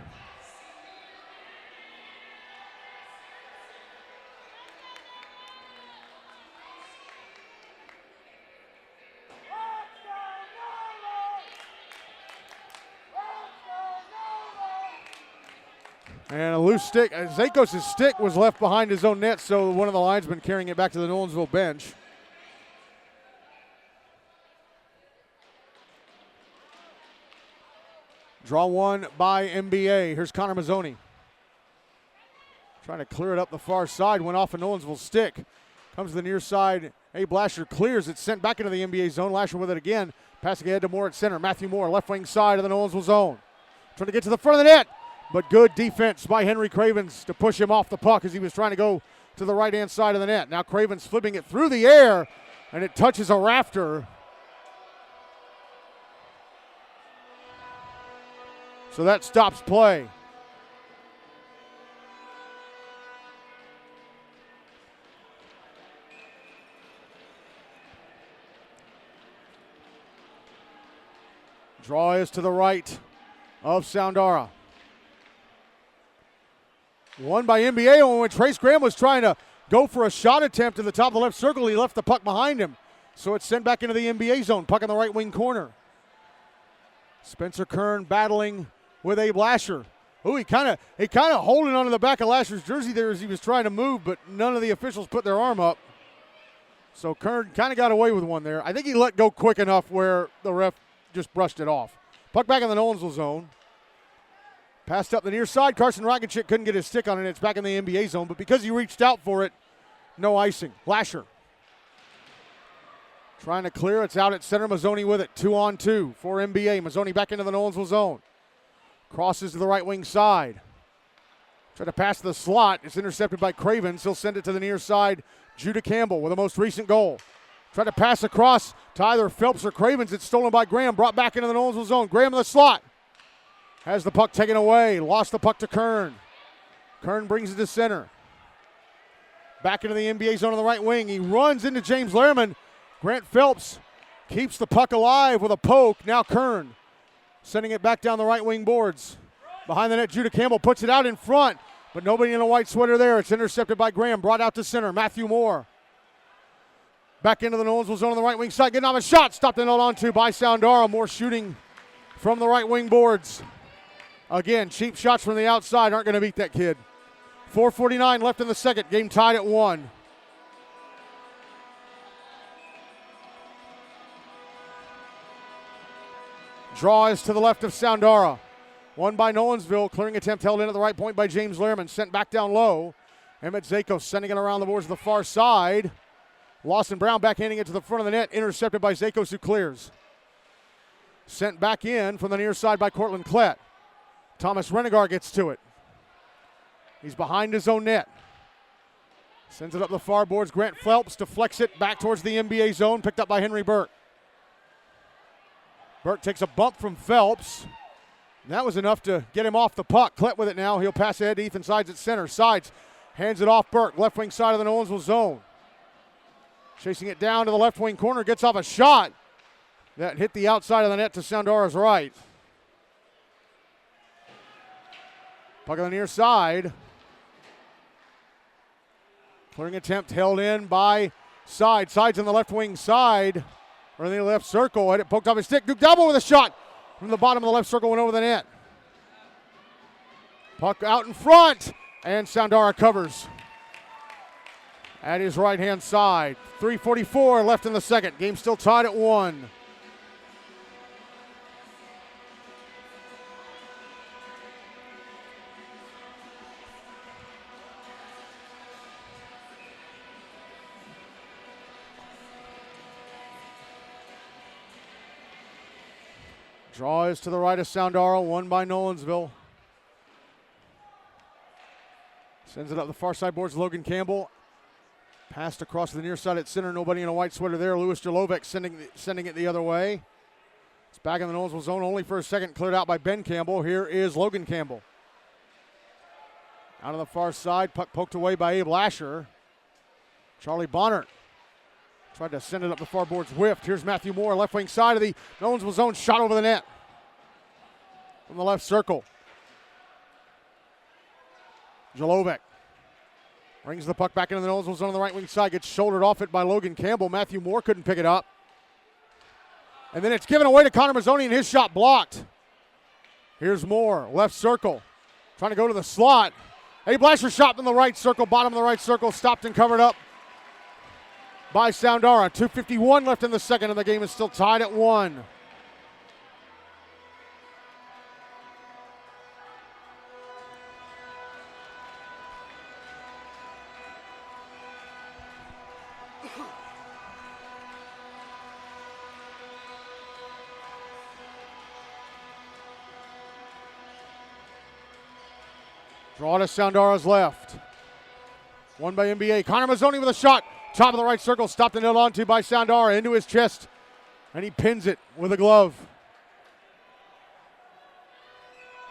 And a loose stick. Zakos' stick was left behind his own net, so one of the linesmen carrying it back to the Nolensville bench. Draw one by NBA. Here's Connor Mazzoni. Trying to clear it up the far side. Went off a Nolensville stick. Comes to the near side. Abe Lasher clears it. Sent back into the NBA zone. Lasher with it again. Passing ahead to Moore at center. Matthew Moore, left wing side of the Nolensville zone. Trying to get to the front of the net. But good defense by Henry Cravens to push him off the puck as he was trying to go to the right-hand side of the net. Now Cravens flipping it through the air, and it touches a rafter. So that stops play. Draw is to the right of Soundara. Won by NBA when Trace Graham was trying to go for a shot attempt to the top of the left circle. He left the puck behind him. So it's sent back into the NBA zone. Puck in the right wing corner. Spencer Kern battling with Abe Lasher. Ooh, he kind of holding onto the back of Lasher's jersey there as he was trying to move, but none of the officials put their arm up. So Kern kind of got away with one there. I think he let go quick enough where the ref just brushed it off. Puck back in the Nolensville zone. Passed up the near side. Carson Rakic couldn't get his stick on it. It's back in the NBA zone, but because he reached out for it, no icing. Lasher trying to clear. It's out at center. Mazzoni with it. 2-on-2 for NBA. Mazzoni back into the Nolensville zone. Crosses to the right wing side. Try to pass the slot. It's intercepted by Cravens. He'll send it to the near side. Judah Campbell with the most recent goal. Try to pass across to either Phelps or Cravens. It's stolen by Graham. Brought back into the Nolensville zone. Graham in the slot. Has the puck taken away. Lost the puck to Kern. Kern brings it to center. Back into the NBA zone on the right wing. He runs into James Lehrman. Grant Phelps keeps the puck alive with a poke. Now Kern sending it back down the right wing boards. Behind the net, Judah Campbell puts it out in front, but nobody in a white sweater there. It's intercepted by Graham. Brought out to center. Matthew Moore. Back into the Nolensville zone on the right wing side. Getting off a shot. Stopped and held on to by Soundara. More shooting from the right wing boards. Again, cheap shots from the outside aren't going to beat that kid. 4:49 left in the second. Game tied at 1. Draw is to the left of Soundara. Won by Nolensville. Clearing attempt held in at the right point by James Lehrman. Sent back down low. Emmett Zakos sending it around the boards to the far side. Lawson Brown backhanding it to the front of the net. Intercepted by Zakos, who clears. Sent back in from the near side by Cortland Klett. Thomas Renegar gets to it. He's behind his own net. Sends it up the far boards. Grant Phelps deflects it back towards the NBA zone. Picked up by Henry Burke. Burke takes a bump from Phelps. And that was enough to get him off the puck. Klett with it now. He'll pass ahead to Ethan Sides at center. Sides hands it off Burke. Left wing side of the Nolensville zone. Chasing it down to the left wing corner. Gets off a shot that hit the outside of the net to Soundara's right. Puck on the near side. Clearing attempt held in by Sides. Sides on the left wing side. Or in the left circle. Had it poked off his stick. Duke Double with a shot from the bottom of the left circle. Went over the net. Puck out in front. And Soundara covers at his right-hand side. 3:44 left in the second. Game still tied at 1. Draw is to the right of Soundara, won by Nolensville. Sends it up the far side boards, Logan Campbell. Passed across to the near side at center, nobody in a white sweater there. Louis Jelovec sending it the other way. It's back in the Nolensville zone, only for a second, cleared out by Ben Campbell. Here is Logan Campbell. Out on the far side, puck poked away by Abe Lasher. Charlie Bonnert tried to send it up the far boards, whiffed. Here's Matthew Moore, left wing side of the Nolensville zone, shot over the net from the left circle. Jelovec brings the puck back into the Nolensville zone on the right wing side, gets shouldered off it by Logan Campbell. Matthew Moore couldn't pick it up. And then it's given away to Connor Mazzoni and his shot blocked. Here's Moore, left circle, trying to go to the slot. Abe Lasher shot in the right circle, bottom of the right circle, stopped and covered up by Soundara. 2:51 left in the second, and the game is still tied at 1. Draw to Soundara's left. Won by NBA. Connor Mazzoni with a shot. Top of the right circle, stopped and held on to by Soundara into his chest. And he pins it with a glove.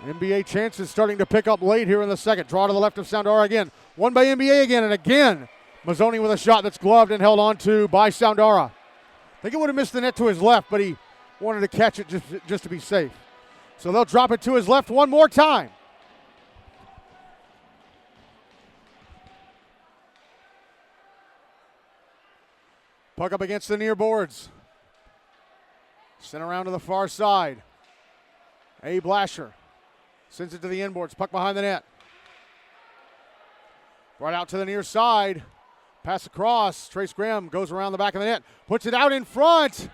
NBA chances starting to pick up late here in the second. Draw to the left of Soundara again. Won by NBA again, and again, Mazzoni with a shot that's gloved and held on to by Soundara. I think it would have missed the net to his left, but he wanted to catch it just to be safe. So they'll drop it to his left one more time. Puck up against the near boards. Sent around to the far side. Abe Lasher sends it to the inboards. Puck behind the net. Right out to the near side. Pass across. Trace Graham goes around the back of the net. Puts it out in front.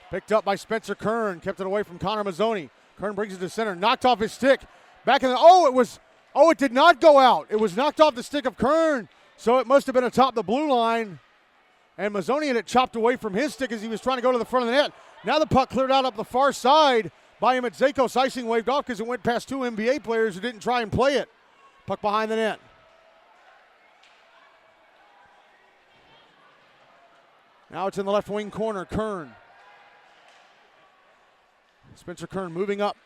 Picked up by Spencer Kern. Kept it away from Connor Mazzoni. Kern brings it to center. Knocked off his stick. Back in the, it did not go out. It was knocked off the stick of Kern. So it must have been atop the blue line. And Mazzoni had it chopped away from his stick as he was trying to go to the front of the net. Now the puck cleared out up the far side by him at Zakos. Icing waved off because it went past two NBA players who didn't try and play it. Puck behind the net. Now it's in the left wing corner, Kern. Spencer Kern moving up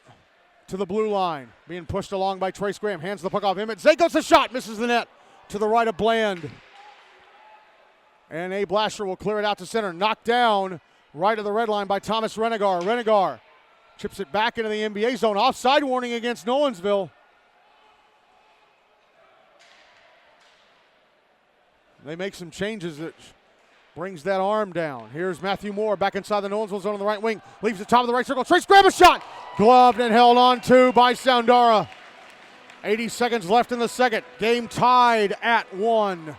to the blue line, being pushed along by Trace Graham. Hands the puck off him. Zakos a shot, misses the net to the right of Bland. And Abe Lasher will clear it out to center. Knocked down right of the red line by Thomas Renegar. Renegar chips it back into the NBA zone. Offside warning against Nolensville. They make some changes that brings that arm down. Here's Matthew Moore back inside the Nolensville zone on the right wing. Leaves the top of the right circle. Trace grab a shot. Gloved and held on to by Soundara. 80 seconds left in the second. Game tied at 1.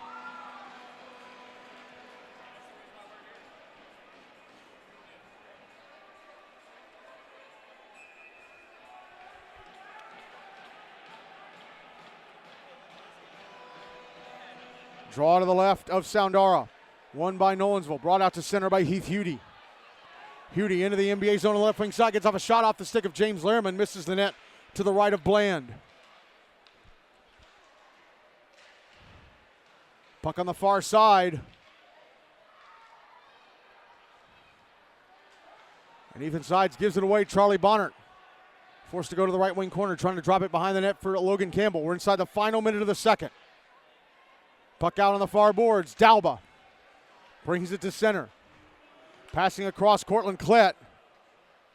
Draw to the left of Soundara. Won by Nolensville. Brought out to center by Heath Hudie. Hudie into the NBA zone on the left wing side. Gets off a shot off the stick of James Lehrman. Misses the net to the right of Bland. Puck on the far side. And Ethan Sides gives it away. Charlie Bonnert forced to go to the right wing corner, trying to drop it behind the net for Logan Campbell. We're inside the final minute of the second. Puck out on the far boards. Dalba brings it to center. Passing across Cortland Klett.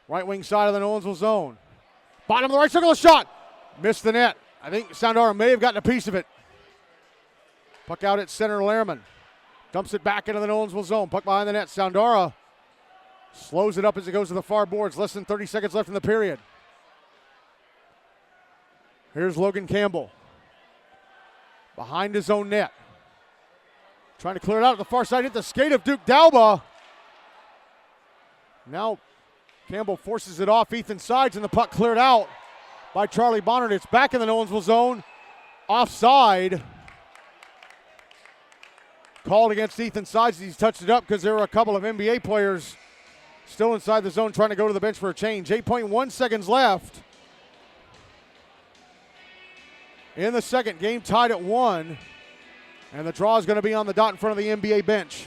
Right wing side of the Nolensville zone. Bottom of the right circle, a shot. Missed the net. I think Soundara may have gotten a piece of it. Puck out at center, Lehrman. Dumps it back into the Nolensville zone. Puck behind the net. Soundara slows it up as it goes to the far boards. Less than 30 seconds left in the period. Here's Logan Campbell. Behind his own net. Trying to clear it out at the far side. Hit the skate of Duke Dalba. Now Campbell forces it off Ethan Sides, and the puck cleared out by Charlie Bonnert. It's back in the Nolensville zone. Offside. Called against Ethan Sides. He's touched it up because there were a couple of NBA players still inside the zone trying to go to the bench for a change. 8.1 seconds left in the second. Game tied at 1. And the draw is going to be on the dot in front of the NBA bench.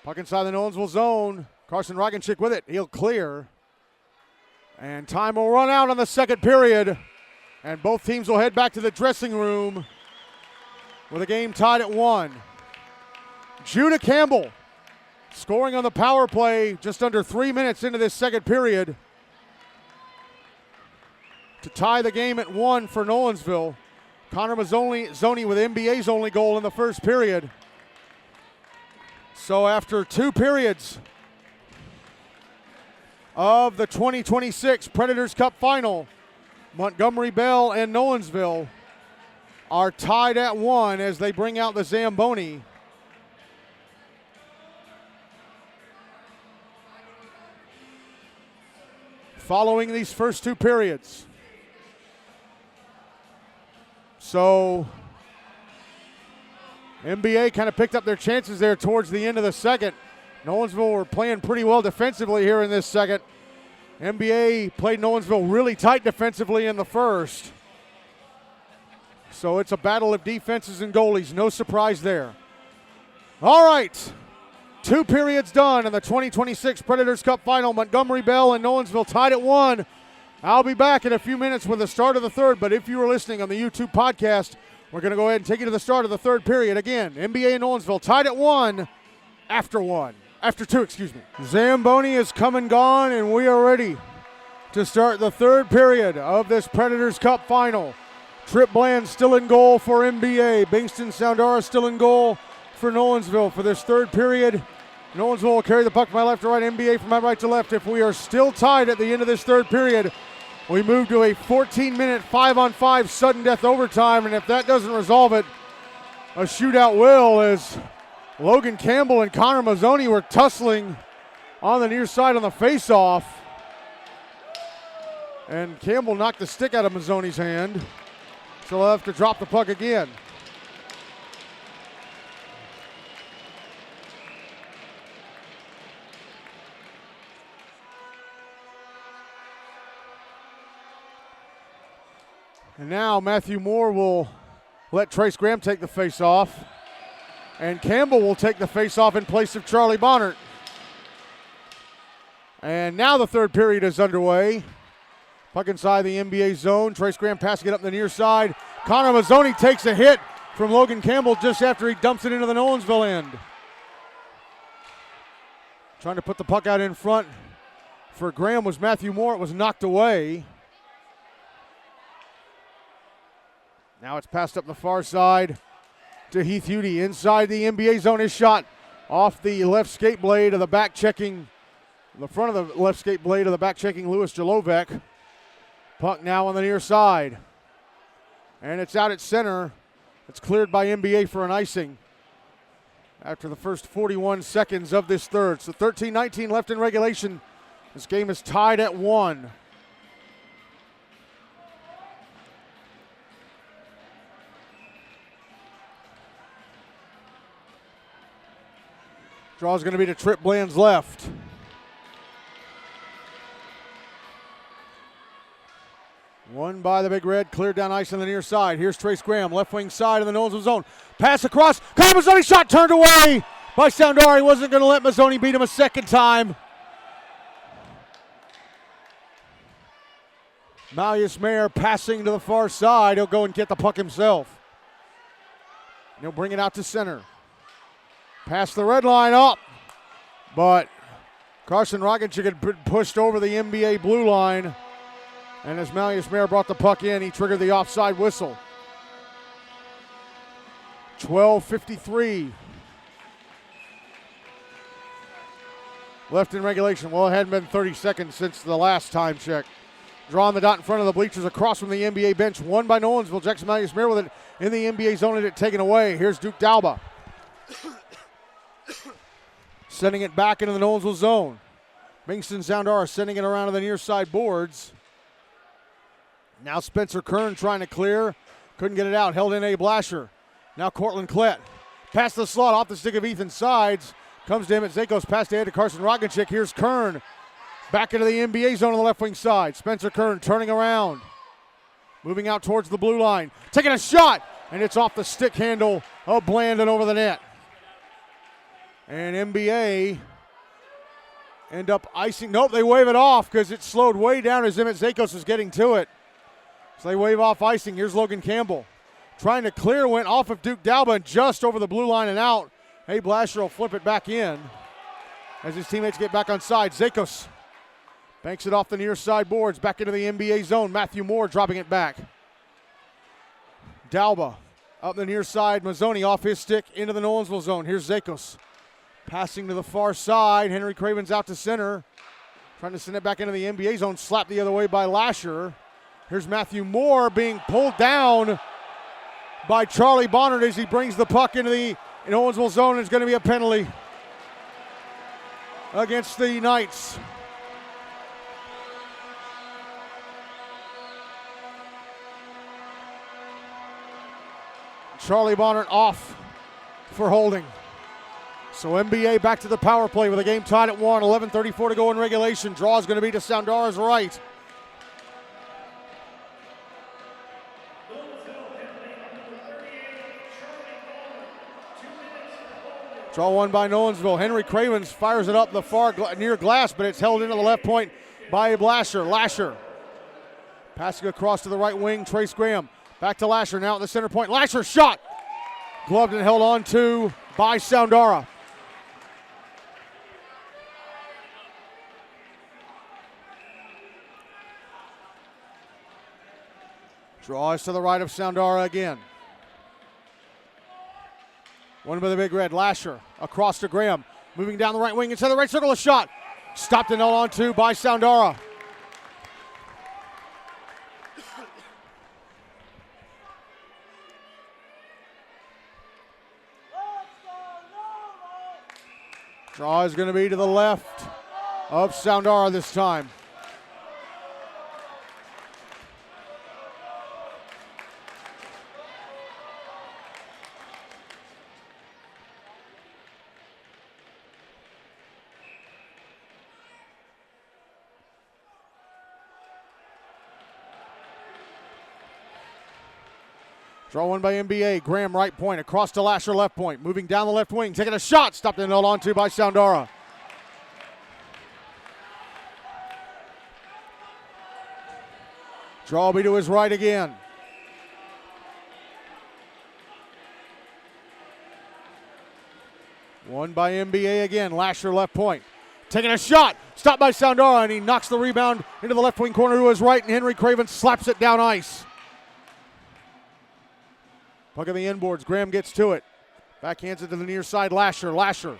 Puck inside the Nolensville zone. Carson Ragonchik with it. He'll clear. And time will run out on the second period. And both teams will head back to the dressing room with a game tied at 1. Judah Campbell scoring on the power play just under 3 minutes into this second period to tie the game at 1 for Nolensville. Connor Mazzoni with NBA's only goal in the first period. So after 2 periods of the 2026 Predators Cup Final, Montgomery Bell and Nolensville are tied at 1 as they bring out the Zamboni. Following these first 2 periods. So NBA kind of picked up their chances there towards the end of the second. Nolensville were playing pretty well defensively here in this second. NBA played Nolensville really tight defensively in the first. So it's a battle of defenses and goalies. No surprise there. All right. 2 periods done in the 2026 Predators Cup Final. Montgomery Bell and Nolensville tied at 1. I'll be back in a few minutes with the start of the third, but if you were listening on the YouTube podcast, We're going to go ahead and take you to the start of the third period. Again, NBA and Nolensville tied at after two. Zamboni is come and gone, and we are ready to start the third period of this Predators Cup final. Trip Bland still in goal for NBA. Bingston Soundara still in goal for Nolensville for this third period. Nolensville will carry the puck from my left to right, NBA from my right to left. If we are still tied at the end of this third period, we move to a 14-minute 5-on-5 sudden death overtime, and if that doesn't resolve it, a shootout will, as Logan Campbell and Connor Mazzoni were tussling on the near side on the face-off. And Campbell knocked the stick out of Mazzoni's hand, so they'll have to drop the puck again. And now Matthew Moore will let Trace Graham take the face-off. And Campbell will take the face-off in place of Charlie Bonnert. And now the third period is underway. Puck inside the NBA zone. Trace Graham passing it up the near side. Connor Mazzoni takes a hit from Logan Campbell just after he dumps it into the Nolensville end. Trying to put the puck out in front for Graham was Matthew Moore. It was knocked away. Now it's passed up the far side to Heath Hudi inside the NBA zone. His shot off the left skate blade of the back checking, the front of the left skate blade of the back checking Louis Jalovec. Puck now on the near side. And it's out at center. It's cleared by NBA for an icing after the first 41 seconds of this third. So 13-19 left in regulation. This game is tied at 1. Draw is going to be to Trip Bland's left. Won by the Big Red, cleared down ice on the near side. Here's Trace Graham, left wing side in the Nolensville zone. Pass across, Connor Mazzoni, shot turned away by Soundara. He wasn't going to let Mazzoni beat him a second time. Malleus Mayer passing to the far side. He'll go and get the puck himself. He'll bring it out to center. Past the red line up, but Carson Roganchik had pushed over the NBA blue line, and as Malleus Mayer brought the puck in, he triggered the offside whistle. 12:53 left in regulation. Well, it hadn't been 30 seconds since the last time check. Drawing the dot in front of the bleachers across from the NBA bench. Won by Nolensville. Jackson Malleus Mayer with it in the NBA zone and it taken away. Here's Duke Dalba. Sending it back into the Nolensville zone. Bingston Soundara sending it around to the near side boards. Now Spencer Kern trying to clear. Couldn't get it out. Held in A. Blasher. Now Cortland Klett. Past the slot off the stick of Ethan Sides. Comes to Emmett Zakos. Past ahead to Carson Roganchik. Here's Kern. Back into the NBA zone on the left wing side. Spencer Kern turning around. Moving out towards the blue line. Taking a shot. And it's off the stick handle of Bland and over the net. And NBA end up icing. Nope, they wave it off because it slowed way down as Emmett Zakos was getting to it. So they wave off icing. Here's Logan Campbell. Trying to clear, went off of Duke Dalba and just over the blue line and out. Hey, Blasher will flip it back in as his teammates get back on side. Zakos banks it off the near side boards, back into the NBA zone. Matthew Moore dropping it back. Dalba up the near side. Mazzoni off his stick into the Nolensville zone. Here's Zakos. Passing to the far side. Henry Craven's out to center. Trying to send it back into the NBA zone. Slapped the other way by Lasher. Here's Matthew Moore being pulled down by Charlie Bonnert as he brings the puck into the Nolensville zone. It's going to be a penalty against the Knights. Charlie Bonnert off for holding. So NBA back to the power play with a game tied at 1. 11:34 to go in regulation. Draw is going to be to Soundara's right. Draw one by Nolensville. Henry Cravens fires it up the far near glass, but it's held into the left point by Lasher. Passing across to the right wing, Trace Graham. Back to Lasher now at the center point. Lasher shot. Gloved and held on to by Soundara. Draws to the right of Soundara again. One by the big red. Lasher across to Graham. Moving down the right wing inside the right circle. A shot. Stopped and held on to by Soundara. Draw is going to be to the left of Soundara this time. Draw one by NBA. Graham right point. Across to Lasher left point. Moving down the left wing. Taking a shot. Stopped and held on to by Soundara. Draw will be to his right again. One by NBA again. Lasher left point. Taking a shot. Stopped by Soundara, and he knocks the rebound into the left wing corner to his right, and Henry Craven slaps it down ice. Puck on the inboards. Graham gets to it. Backhands it to the near side. Lasher.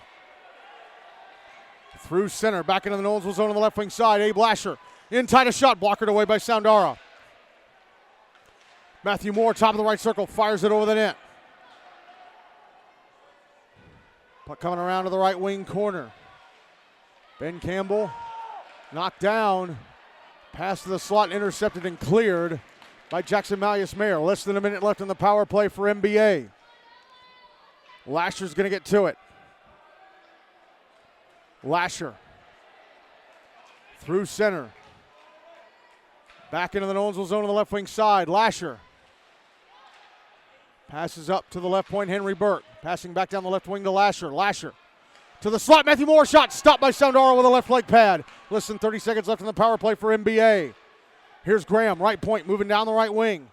Through center. Back into the Nolensville zone on the left wing side. Abe Lasher. In tight a shot. Blockered away by Soundara. Matthew Moore, top of the right circle. Fires it over the net. Puck coming around to the right wing corner. Ben Campbell knocked down. Pass to the slot. Intercepted and cleared by Jackson Malleus-Mayer. Less than a minute left in the power play for NBA. Lasher's going to get to it. Lasher. Through center. Back into the Nolensville zone on the left wing side. Lasher. Passes up to the left point, Henry Burke. Passing back down the left wing to Lasher. Lasher. To the slot, Matthew Moore shot. Stopped by Soundara with a left leg pad. Less than 30 seconds left in the power play for NBA. Here's Graham, right point, moving down the right wing.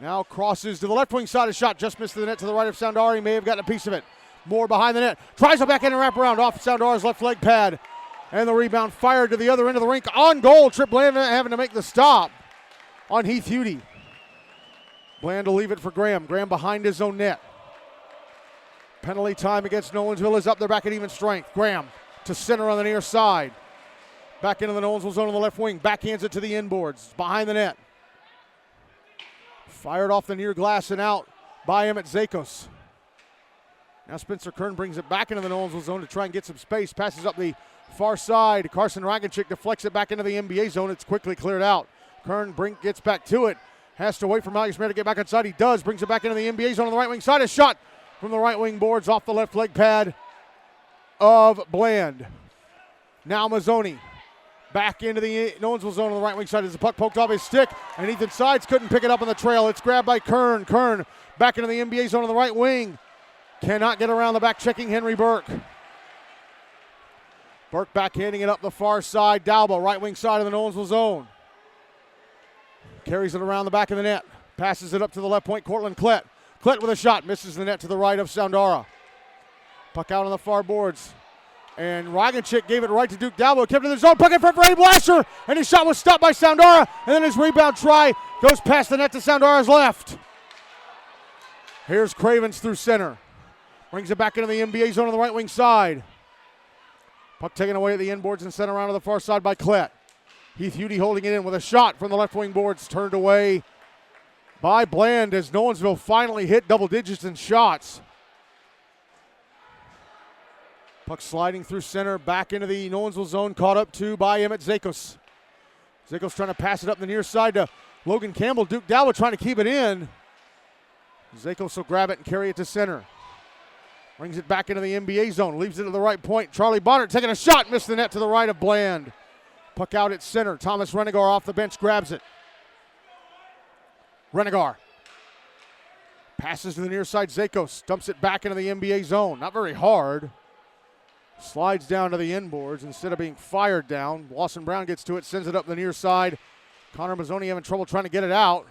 Now crosses to the left wing side. A shot just missed the net to the right of Soundara. He may have gotten a piece of it. Moore behind the net. Tries to back in and wrap around off Soundara's left leg pad. And the rebound fired to the other end of the rink. On goal. Trip Bland having to make the stop on Heath Hudie. Bland to leave it for Graham. Graham behind his own net. Penalty time against Nolensville is up. They're back at even strength. Graham to center on the near side. Back into the Nolensville zone on the left wing. Backhands it to the inboards. Behind the net. Fired off the near glass and out by Emmett Zakos. Now Spencer Kern brings it back into the Nolensville zone to try and get some space. Passes up the far side. Carson Ragonchik deflects it back into the NBA zone. It's quickly cleared out. Kern gets back to it. Has to wait for Malleus-Mayer to get back inside. He does. Brings it back into the NBA zone on the right wing side. A shot from the right wing boards off the left leg pad of Bland. Now Mazzoni. Back into the Nolensville zone on the right wing side as the puck poked off his stick, and Ethan Sides couldn't pick it up on the trail. It's grabbed by Kern. Kern back into the NBA zone on the right wing. Cannot get around the back, checking Henry Burke. Burke backhanding it up the far side. Dalba, right wing side of the Nolensville zone. Carries it around the back of the net. Passes it up to the left point, Cortland Klett. Klett with a shot, misses the net to the right of Soundara. Puck out on the far boards. And Ragonchik gave it right to Duke Dalbo. Kept it in the zone. Puck in front for Abe Lasher. And his shot was stopped by Soundara. And then his rebound try goes past the net to Soundara's left. Here's Cravens through center. Brings it back into the NBA zone on the right wing side. Puck taken away at the inboards and sent around to the far side by Klett. Heath Hudie holding it in with a shot from the left wing boards. Turned away by Bland as Nolensville finally hit double digits in shots. Puck sliding through center, back into the Nolensville zone, caught up to by Emmett Zakos. Zakos trying to pass it up the near side to Logan Campbell. Duke Dalwood trying to keep it in. Zakos will grab it and carry it to center. Brings it back into the NBA zone, leaves it to the right point. Charlie Bonner taking a shot, missed the net to the right of Bland. Puck out at center. Thomas Renegar off the bench, grabs it. Renegar passes to the near side. Zakos dumps it back into the NBA zone. Not very hard. Slides down to the inboards instead of being fired down. Lawson Brown gets to it, sends it up the near side. Connor Mazzoni having trouble trying to get it out.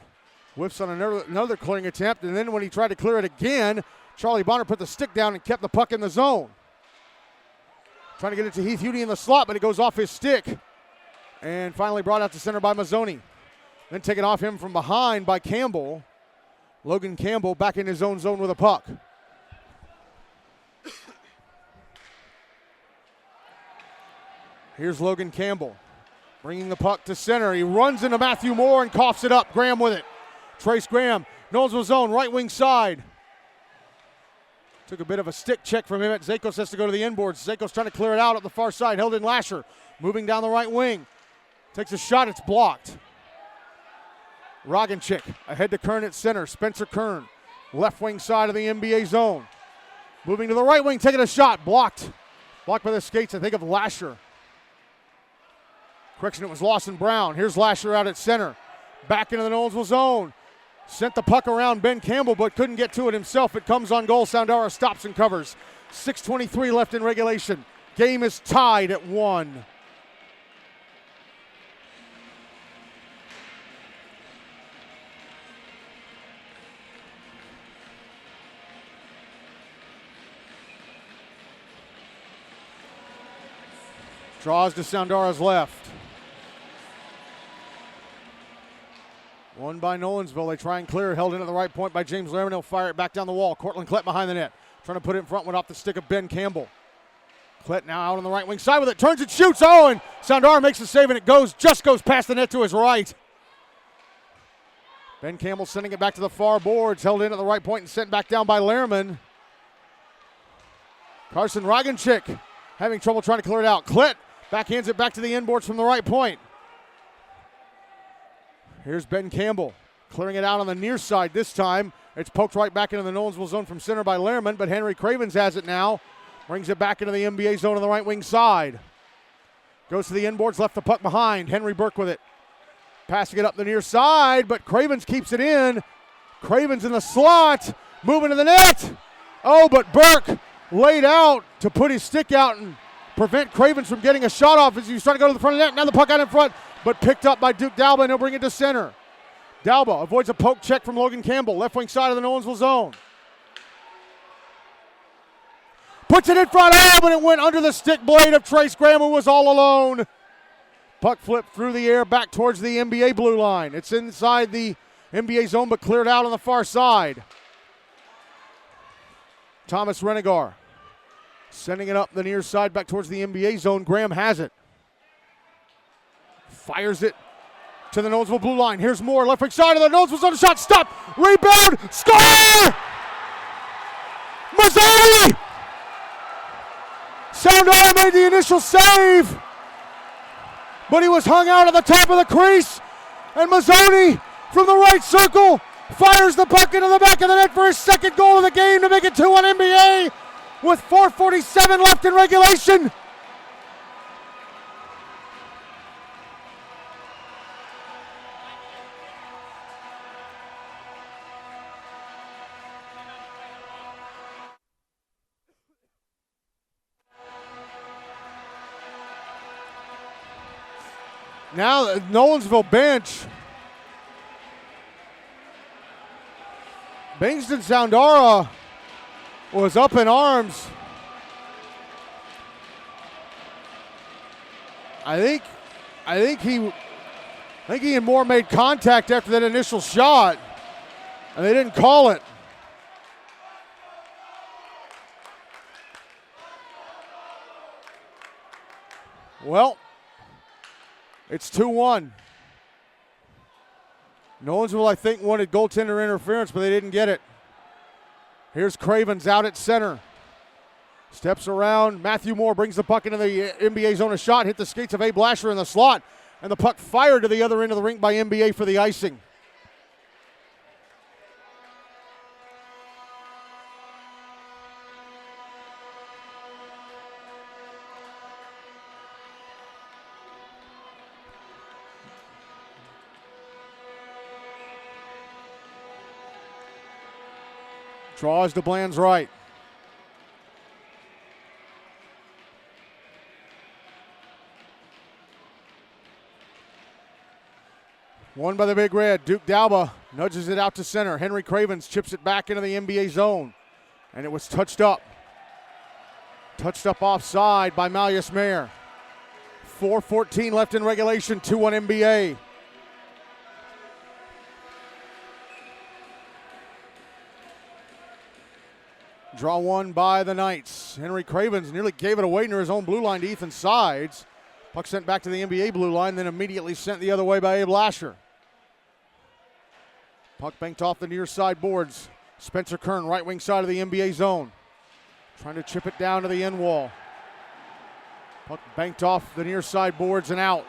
Whiffs on another clearing attempt, and then when he tried to clear it again, Charlie Bonner put the stick down and kept the puck in the zone. Trying to get it to Heath Hudi in the slot, but it goes off his stick. And finally brought out to center by Mazzoni. Then taken off him from behind by Campbell. Logan Campbell back in his own zone with a puck. Here's Logan Campbell bringing the puck to center. He runs into Matthew Moore and coughs it up. Graham with it. Trace Graham, Nolensville zone, right wing side. Took a bit of a stick check from him. Zakos has to go to the inboards. Zakos trying to clear it out at the far side. Held in Lasher, moving down the right wing. Takes a shot, it's blocked. Roganchik ahead to Kern at center. Spencer Kern, left wing side of the NBA zone. Moving to the right wing, taking a shot, blocked. Blocked by the skates, I think, of Lasher. Correction, it was Lawson Brown. Here's Lasher out at center. Back into the Nolensville zone. Sent the puck around Ben Campbell, but couldn't get to it himself. It comes on goal. Soundara stops and covers. 6:23 left in regulation. Game is tied at 1. Draws to Soundara's left. Won by Nolensville. They try and clear. Held in at the right point by James Lerman. He'll fire it back down the wall. Cortland Klett behind the net. Trying to put it in front. Went off the stick of Ben Campbell. Klett now out on the right wing side with it. Turns and shoots. Oh, and Soundara makes the save, and it just goes past the net to his right. Ben Campbell sending it back to the far boards. Held in at the right point and sent back down by Lerman. Carson Roganchik having trouble trying to clear it out. Klett backhands it back to the inboards from the right point. Here's Ben Campbell clearing it out on the near side this time. It's poked right back into the Nolensville zone from center by Lerman, but Henry Cravens has it now. Brings it back into the NBA zone on the right wing side. Goes to the inboards, left the puck behind. Henry Burke with it. Passing it up the near side, but Cravens keeps it in. Cravens in the slot, moving to the net. Oh, but Burke laid out to put his stick out and prevent Cravens from getting a shot off as he's trying to go to the front of the net. Now the puck out in front, but picked up by Duke Dalba, and he'll bring it to center. Dalba avoids a poke check from Logan Campbell, left wing side of the Nolensville zone. Puts it in front, but it went under the stick blade of Trace Graham, who was all alone. Puck flipped through the air back towards the NBA blue line. It's inside the NBA zone, but cleared out on the far side. Thomas Renegar sending it up the near side back towards the NBA zone. Graham has it. Fires it to the Nolensville blue line. Here's Moore, left wing side of the Nolensville zone. Shot, stop, rebound, score! Mazzoni! Soundara made the initial save, but he was hung out at the top of the crease, and Mazzoni from the right circle fires the puck into the back of the net for his second goal of the game to make it 2-1 NBA with 4:47 left in regulation. Now the Nolensville bench. Bingston Soundara was up in arms. I think he and Moore made contact after that initial shot, and they didn't call it. Well, it's 2-1. Nolensville, I think, wanted goaltender interference, but they didn't get it. Here's Cravens out at center. Steps around. Matthew Moore brings the puck into the NBA zone. A shot hit the skates of Abe Lasher in the slot, and the puck fired to the other end of the rink by NBA for the icing. Draws to Bland's right. Won by the Big Red. Duke Dalba nudges it out to center. Henry Cravens chips it back into the NBA zone. And it was touched up. Touched up offside by Malleus Mayer. 4:14 left in regulation, 2-1 NBA. Draw one by the Knights. Henry Cravens nearly gave it away near his own blue line to Ethan Sides. Puck sent back to the NBA blue line, then immediately sent the other way by Abe Lasher. Puck banked off the near side boards. Spencer Kern, right wing side of the NBA zone. Trying to chip it down to the end wall. Puck banked off the near side boards and out.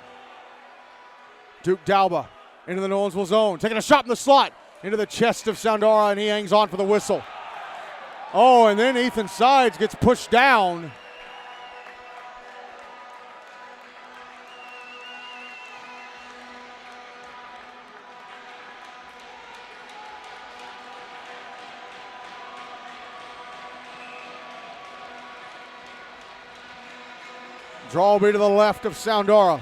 Duke Dalba into the Nolensville zone. Taking a shot in the slot into the chest of Soundara, and he hangs on for the whistle. Oh, and then Ethan Sides gets pushed down. Draw will be to the left of Soundara.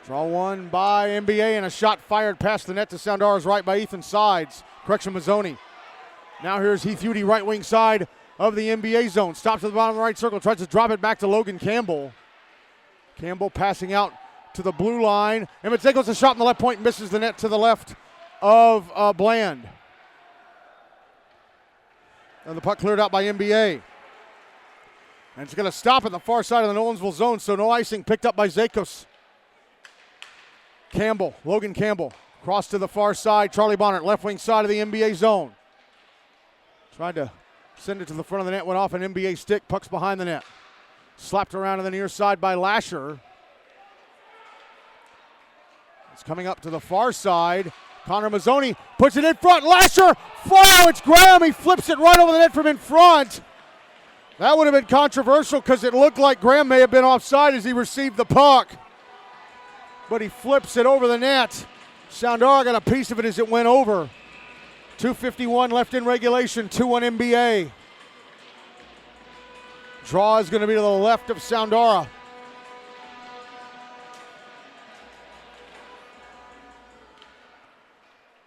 Draw one by NBA, and a shot fired past the net to Soundara's right by Ethan Sides. Correction, Mazzoni. Now here's Heath Udy, right wing side of the NBA zone. Stops at the bottom of the right circle, tries to drop it back to Logan Campbell. Campbell passing out to the blue line. And Matzeko's a shot in the left point, misses the net to the left of Bland. And the puck cleared out by NBA. And it's going to stop at the far side of the Nolensville zone, so no icing, picked up by Zakos. Campbell, Logan Campbell, cross to the far side. Charlie Bonnet, left wing side of the NBA zone. Tried to send it to the front of the net, went off an NBA stick, puck's behind the net. Slapped around to the near side by Lasher. It's coming up to the far side. Connor Mazzoni puts it in front. Lasher, foul, it's Graham. He flips it right over the net from in front. That would have been controversial because it looked like Graham may have been offside as he received the puck. But he flips it over the net. Soundara got a piece of it as it went over. 2:51 left in regulation, 2-1 NBA. Draw is going to be to the left of Soundara.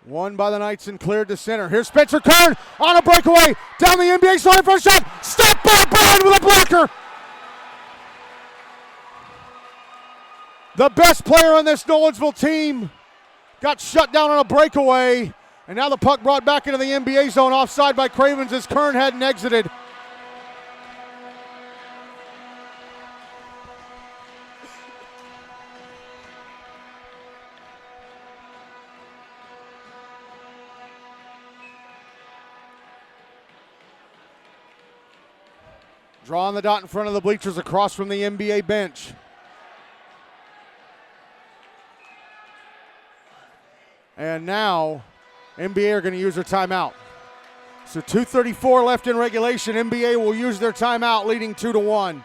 Won by the Knights and cleared to center. Here's Spencer Kern on a breakaway. Down the NBA side for a shot. Stopped by Bond with a blocker. The best player on this Nolensville team got shut down on a breakaway. And now the puck brought back into the NBA zone, offside by Cravens as Kern hadn't exited. Draw on the dot in front of the bleachers across from the NBA bench. And now, NBA are going to use their timeout. So 2:34 left in regulation. NBA will use their timeout, leading 2-1.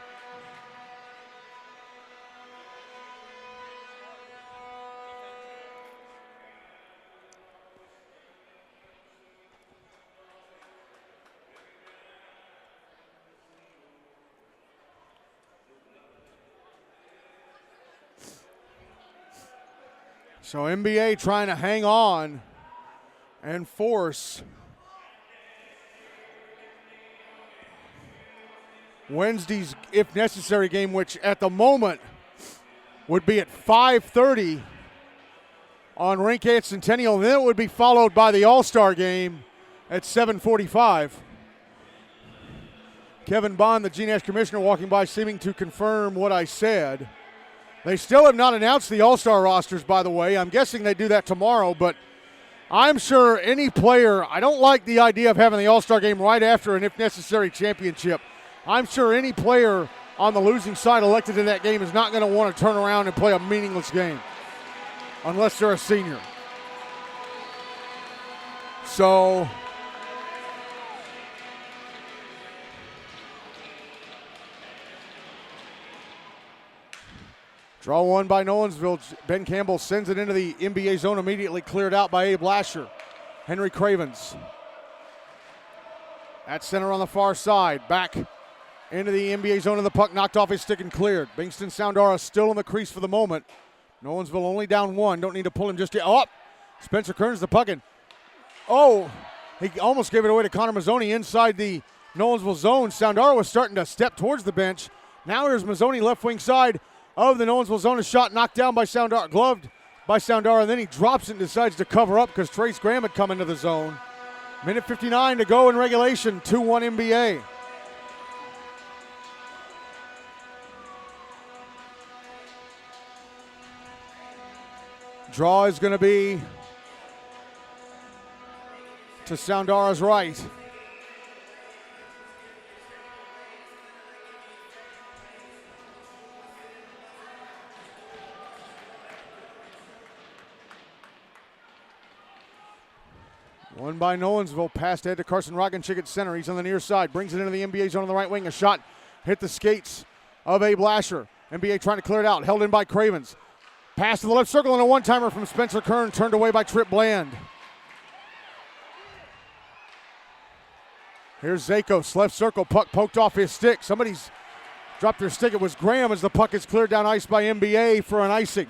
So NBA trying to hang on and force Wednesday's, if necessary, game, which at the moment would be at 5:30 on Rinke at Centennial. And then it would be followed by the All-Star game at 7:45. Kevin Bond, the GNASH commissioner, walking by, seeming to confirm what I said. They still have not announced the All-Star rosters, by the way. I'm guessing they do that tomorrow, but I'm sure any player, I don't like the idea of having the All-Star game right after an if necessary championship. I'm sure any player on the losing side elected in that game is not going to want to turn around and play a meaningless game unless they're a senior. So draw one by Nolensville. Ben Campbell sends it into the NBA zone, immediately cleared out by Abe Lasher. Henry Cravens at center on the far side. Back into the NBA zone, and the puck knocked off his stick and cleared. Bingston Soundara still in the crease for the moment. Nolensville only down one. Don't need to pull him just yet. Oh, Spencer Kearns the puck in. Oh, he almost gave it away to Connor Mazzoni inside the Nolensville zone. Soundara was starting to step towards the bench. Now here's Mazzoni left wing side of the Nolensville zone. A shot knocked down by Soundara, gloved by Soundara, and then he drops it and decides to cover up because Trace Graham had come into the zone. Minute 59 to go in regulation, 2-1 NBA. Draw is going to be to Soundara's right. One by Nolensville, passed ahead to Carson Roganchik at center. He's on the near side, brings it into the NBA zone on the right wing. A shot hit the skates of Abe Lasher. NBA trying to clear it out, held in by Cravens. Pass to the left circle and a one-timer from Spencer Kern, turned away by Trip Bland. Here's Zakos, left circle, puck poked off his stick. Somebody's dropped their stick. It was Graham as the puck is cleared down ice by NBA for an icing.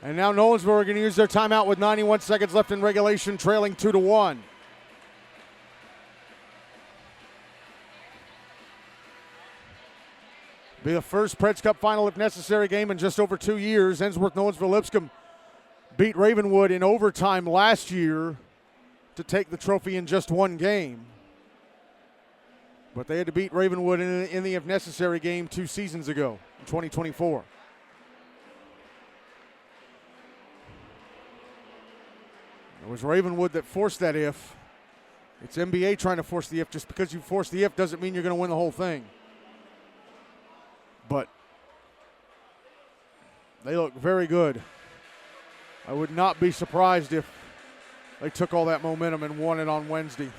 And now Nolensville are going to use their timeout with 91 seconds left in regulation, trailing 2-1. Be the first Preds Cup final, if necessary, game in just over 2 years. Ensworth, Nolensville, Lipscomb beat Ravenwood in overtime last year to take the trophy in just one game. But they had to beat Ravenwood in the if necessary game 2 seasons ago, in 2024. It was Ravenwood that forced that if. It's NBA trying to force the if. Just because you force the if doesn't mean you're going to win the whole thing. But they look very good. I would not be surprised if they took all that momentum and won it on Wednesday.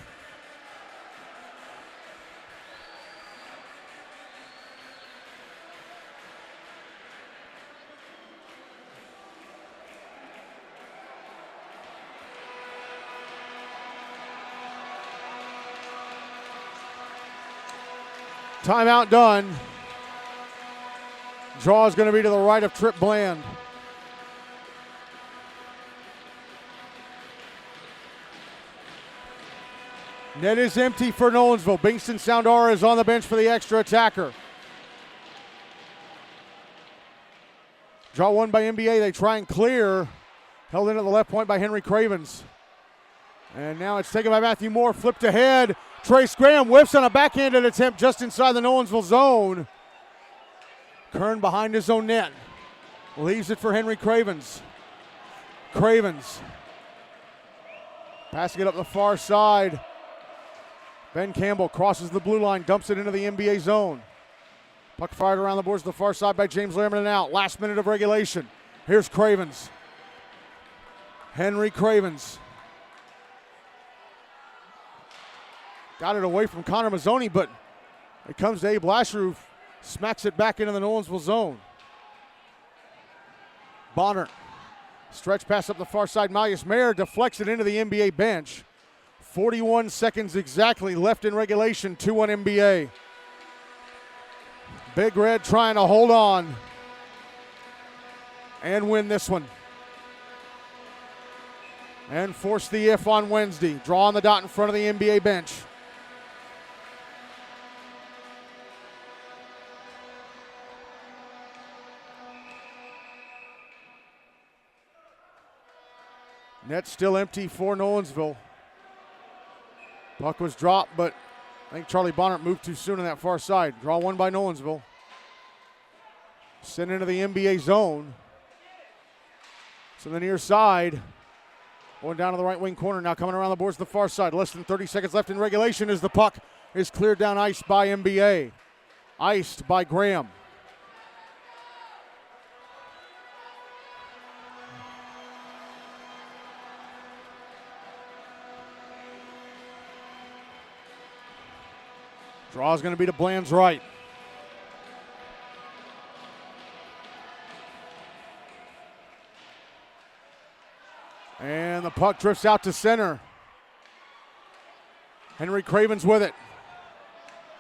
Timeout done. Draw is going to be to the right of Trip Bland. Net is empty for Nolensville. Bingston Soundara is on the bench for the extra attacker. Draw one by NBA. They try and clear. Held in at the left point by Henry Cravens. And now it's taken by Matthew Moore. Flipped ahead. Trace Graham whiffs on a backhanded attempt just inside the Nolensville zone. Kern behind his own net. Leaves it for Henry Cravens. Cravens. Passing it up the far side. Ben Campbell crosses the blue line, dumps it into the NBA zone. Puck fired around the boards to the far side by James Lerman and out. Last minute of regulation. Here's Cravens. Henry Cravens. Got it away from Connor Mazzoni, but it comes to Abe Lasher, who smacks it back into the Nolensville zone. Bonner. Stretch pass up the far side. Malleus Mayer deflects it into the NBA bench. 41 seconds exactly left in regulation. 2-1 NBA. Big Red trying to hold on and win this one. And force the if on Wednesday. Draw on the dot in front of the NBA bench. Net still empty for Nolensville. Puck was dropped, but I think Charlie Bonner moved too soon on that far side. Draw one by Nolensville. Sent into the NBA zone. So the near side. Going down to the right wing corner, now coming around the boards to the far side. Less than 30 seconds left in regulation as the puck is cleared down ice by NBA. Iced by Graham. Draw is going to be to Bland's right. puck drifts out to center. Henry Cravens with it.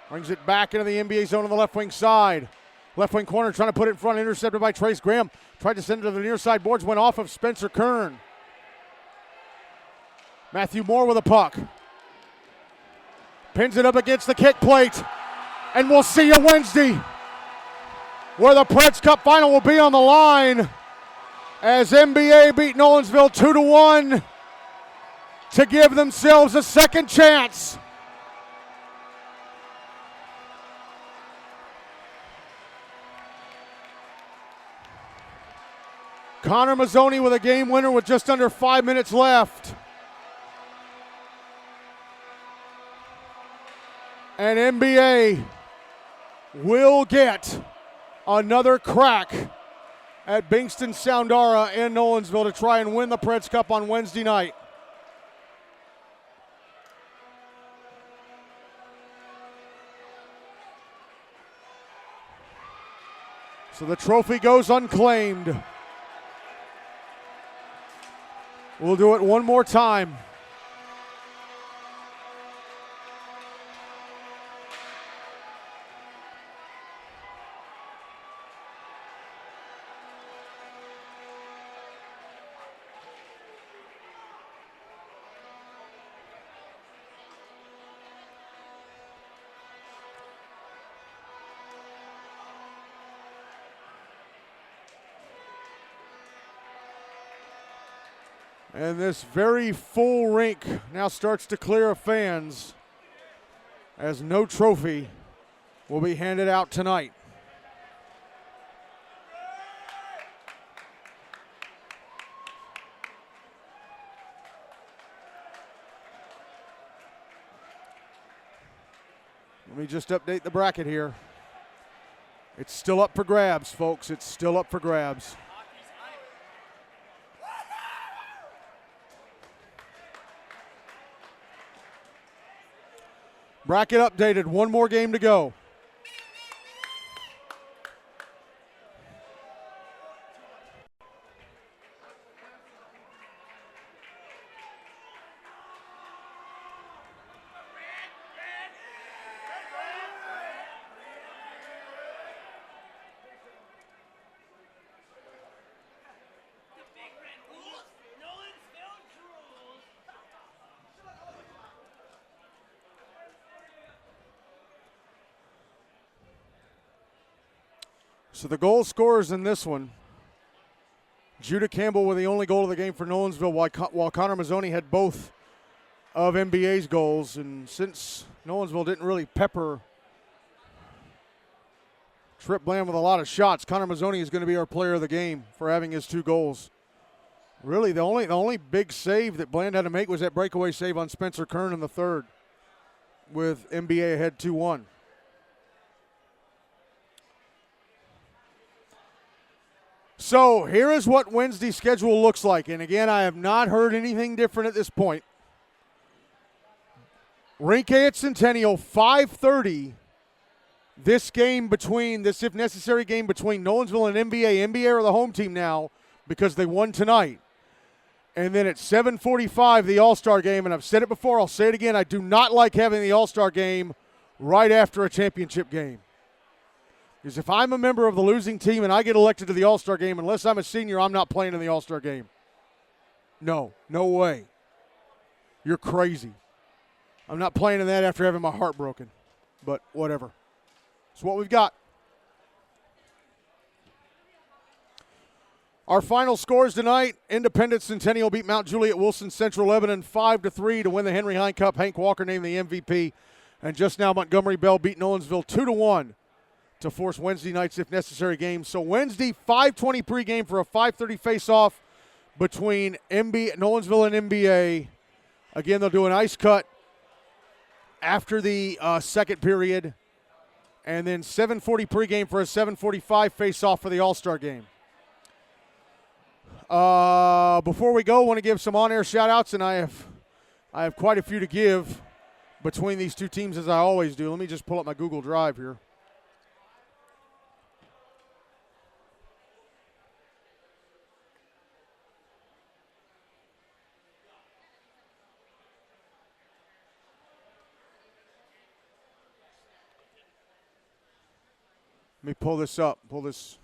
Brings it back into the NBA zone on the left wing side. Left wing corner trying to put it in front, intercepted by Trace Graham. Tried to send it to the near side boards, went off of Spencer Kern. Matthew Moore with a puck. Pins it up against the kick plate. And we'll see you Wednesday, where the Preds Cup final will be on the line as NBA beat Nolensville 2-1 to give themselves a second chance. Connor Mazzoni with a game winner with just under 5 minutes left. And NBA will get another crack at Bingston Soundara in Nolensville to try and win the Preds Cup on Wednesday night. So the trophy goes unclaimed. We'll do it one more time. And this very full rink now starts to clear of fans as no trophy will be handed out tonight. Let me just update the bracket here. It's still up for grabs, folks. It's still up for grabs. Bracket updated, one more game to go. So the goal scorers in this one, Judah Campbell with the only goal of the game for Nolensville, while Connor Mazzoni had both of NBA's goals. And since Nolensville didn't really pepper Trip Bland with a lot of shots, Connor Mazzoni is going to be our player of the game for having his 2 goals. Really, the only big save that Bland had to make was that breakaway save on Spencer Kern in the third, with NBA ahead 2-1. So here is what Wednesday's schedule looks like. And again, I have not heard anything different at this point. Rink A at Centennial, 5:30. This if necessary game between Nolensville and NBA. NBA are the home team now because they won tonight. And then at 7:45, the All-Star game. And I've said it before, I'll say it again. I do not like having the All-Star game right after a championship game. Because if I'm a member of the losing team and I get elected to the All-Star game, unless I'm a senior, I'm not playing in the All-Star game. No way. You're crazy. I'm not playing in that after having my heart broken. But whatever. It's what we've got. Our final scores tonight: Independence Centennial beat Mount Juliet Wilson Central Lebanon 5-3 to win the Henry Hine Cup. Hank Walker named the MVP. And just now Montgomery Bell beat Nolensville 2-1. To force Wednesday night's if necessary game. So Wednesday, 5:20 pregame for a 5:30 face-off between Nolensville and NBA. Again, they'll do an ice cut after the second period. And then 7:40 pregame for a 7:45 face-off for the All-Star game. Before we go, I want to give some on-air shout-outs, and I have quite a few to give between these two teams, as I always do. Let me just pull up my Google Drive here. Let me pull this up. Pull this.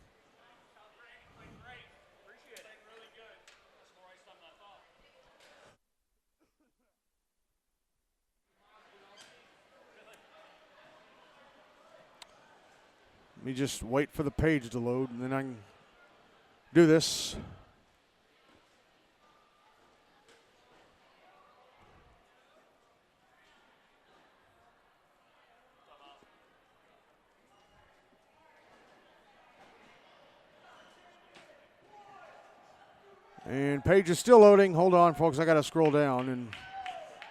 Let me just wait for the page to load, and then I can do this. And page is still loading. Hold on, folks. I got to scroll down, and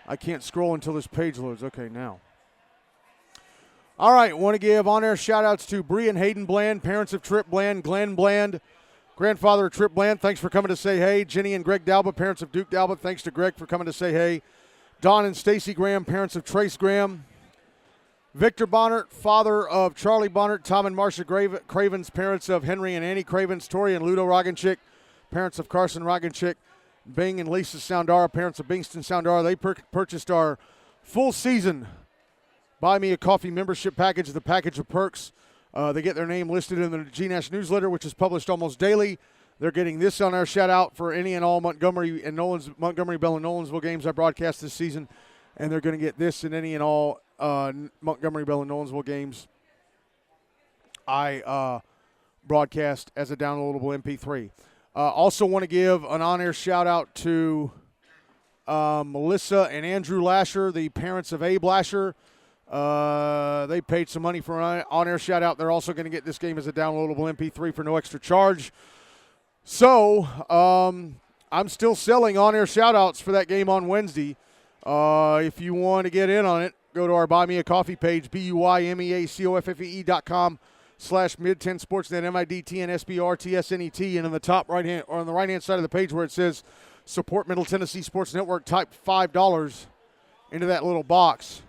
I can't scroll until this page loads. Okay, now. All right, want to give on-air shout-outs to Bree and Hayden Bland, parents of Trip Bland, Glenn Bland, grandfather of Trip Bland. Thanks for coming to say hey. Jenny and Greg Dalba, parents of Duke Dalba. Thanks to Greg for coming to say hey. Don and Stacy Graham, parents of Trace Graham. Victor Bonnert, father of Charlie Bonnert. Tom and Marcia Cravens, parents of Henry and Annie Cravens. Tori and Ludo Roganchik, parents of Carson Roganchik. Bing and Lisa Soundara, parents of Bingston Soundara. They purchased our full season Buy Me a Coffee membership package, the package of perks. They get their name listed in the GNash newsletter, which is published almost daily. They're getting this on our shout-out for any and all Montgomery Bell and Nolensville games I broadcast this season, and they're going to get this in any and all Montgomery Bell and Nolensville games I broadcast as a downloadable MP3. Also want to give an on-air shout-out to Melissa and Andrew Lasher, the parents of Abe Lasher. They paid some money for an on-air shout-out. They're also going to get this game as a downloadable MP3 for no extra charge. So I'm still selling on-air shout-outs for that game on Wednesday. If you want to get in on it, go to our Buy Me a Coffee page, BUYMEACOFFE.com/Mid-10 Sportsnet, MIDTNSBRTSNET, and in the top right-hand, or on the right-hand side of the page where it says Support Middle Tennessee Sports Network, type $5 into that little box.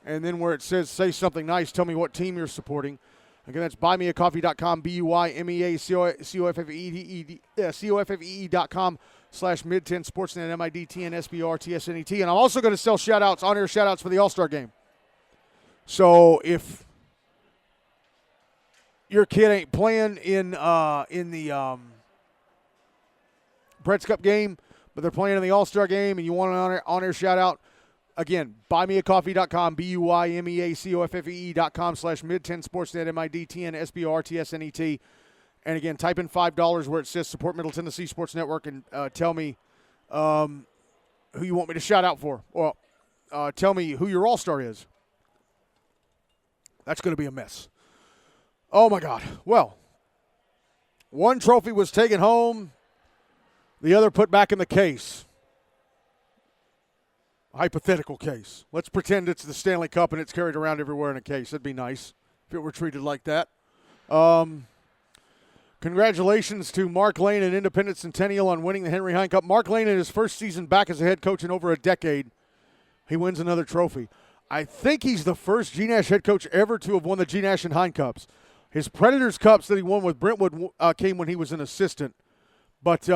And then where it says say something nice, tell me what team you're supporting. Again, that's buymeacoffee.com, BUYMEACOFFE.com/Mid-10 Sportsnet, MIDTNSBRTSNET. And I'm also going to sell shout-outs, on-air shout-outs for the All-Star game. So if your kid ain't playing in the Brett's Cup game, but they're playing in the All-Star game and you want an on-air shout-out, again, buymeacoffee.com, BUYMEACOFFE.com/Mid-10 Sportsnet, MIDTNSBRTSNET. And again, type in $5 where it says Support Middle Tennessee Sports Network and tell me who you want me to shout out for. Well, tell me who your All-Star is. That's going to be a mess. Oh, my God. Well, one trophy was taken home, the other put back in the case. Hypothetical case. Let's pretend it's the Stanley Cup and it's carried around everywhere in a case. That'd be nice if it were treated like that. Congratulations to Mark Lane and Independent Centennial on winning the Henry Hine Cup. Mark Lane in his first season back as a head coach in over a decade, he wins another trophy. I think he's the first GNash head coach ever to have won the GNash and Hine Cups. His Predators Cups that he won with Brentwood came when he was an assistant. But,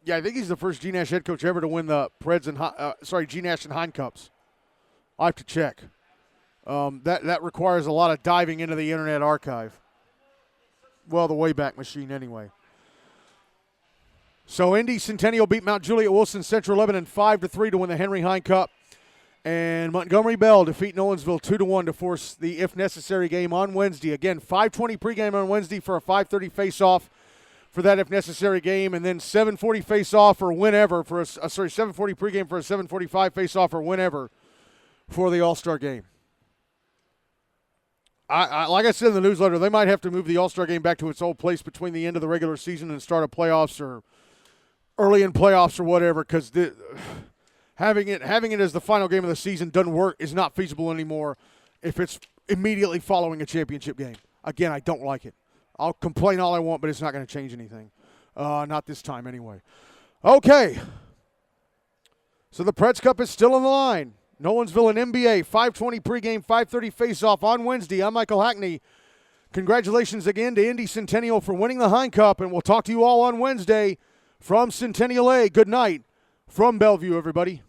yeah, I think he's the first GNash head coach ever to win the GNash and Hine Cups. I'll have to check. That requires a lot of diving into the Internet Archive. Well, the Wayback Machine anyway. So Indy Centennial beat Mount Juliet Wilson Central Lebanon 5-3 to win the Henry Hine Cup. And Montgomery Bell defeat Nolensville 2-1 to force the if necessary game on Wednesday. Again, 5:20 pregame on Wednesday for a 5:30 face-off for that if necessary game, and then 7:40 face-off or whenever for 7:40 pregame for a 7:45 face-off or whenever for the All-Star game. I like I said in the newsletter, they might have to move the All-Star game back to its old place between the end of the regular season and start of playoffs or early in playoffs or whatever, because having it as the final game of the season doesn't work, is not feasible anymore if it's immediately following a championship game. Again, I don't like it. I'll complain all I want, but it's not going to change anything. Not this time anyway. Okay. So the Preds Cup is still on the line. Nolensville and NBA, 5:20 pregame, 5:30 face-off on Wednesday. I'm Michael Hackney. Congratulations again to Indy Centennial for winning the Hine Cup, and we'll talk to you all on Wednesday from Centennial A. Good night from Bellevue, everybody.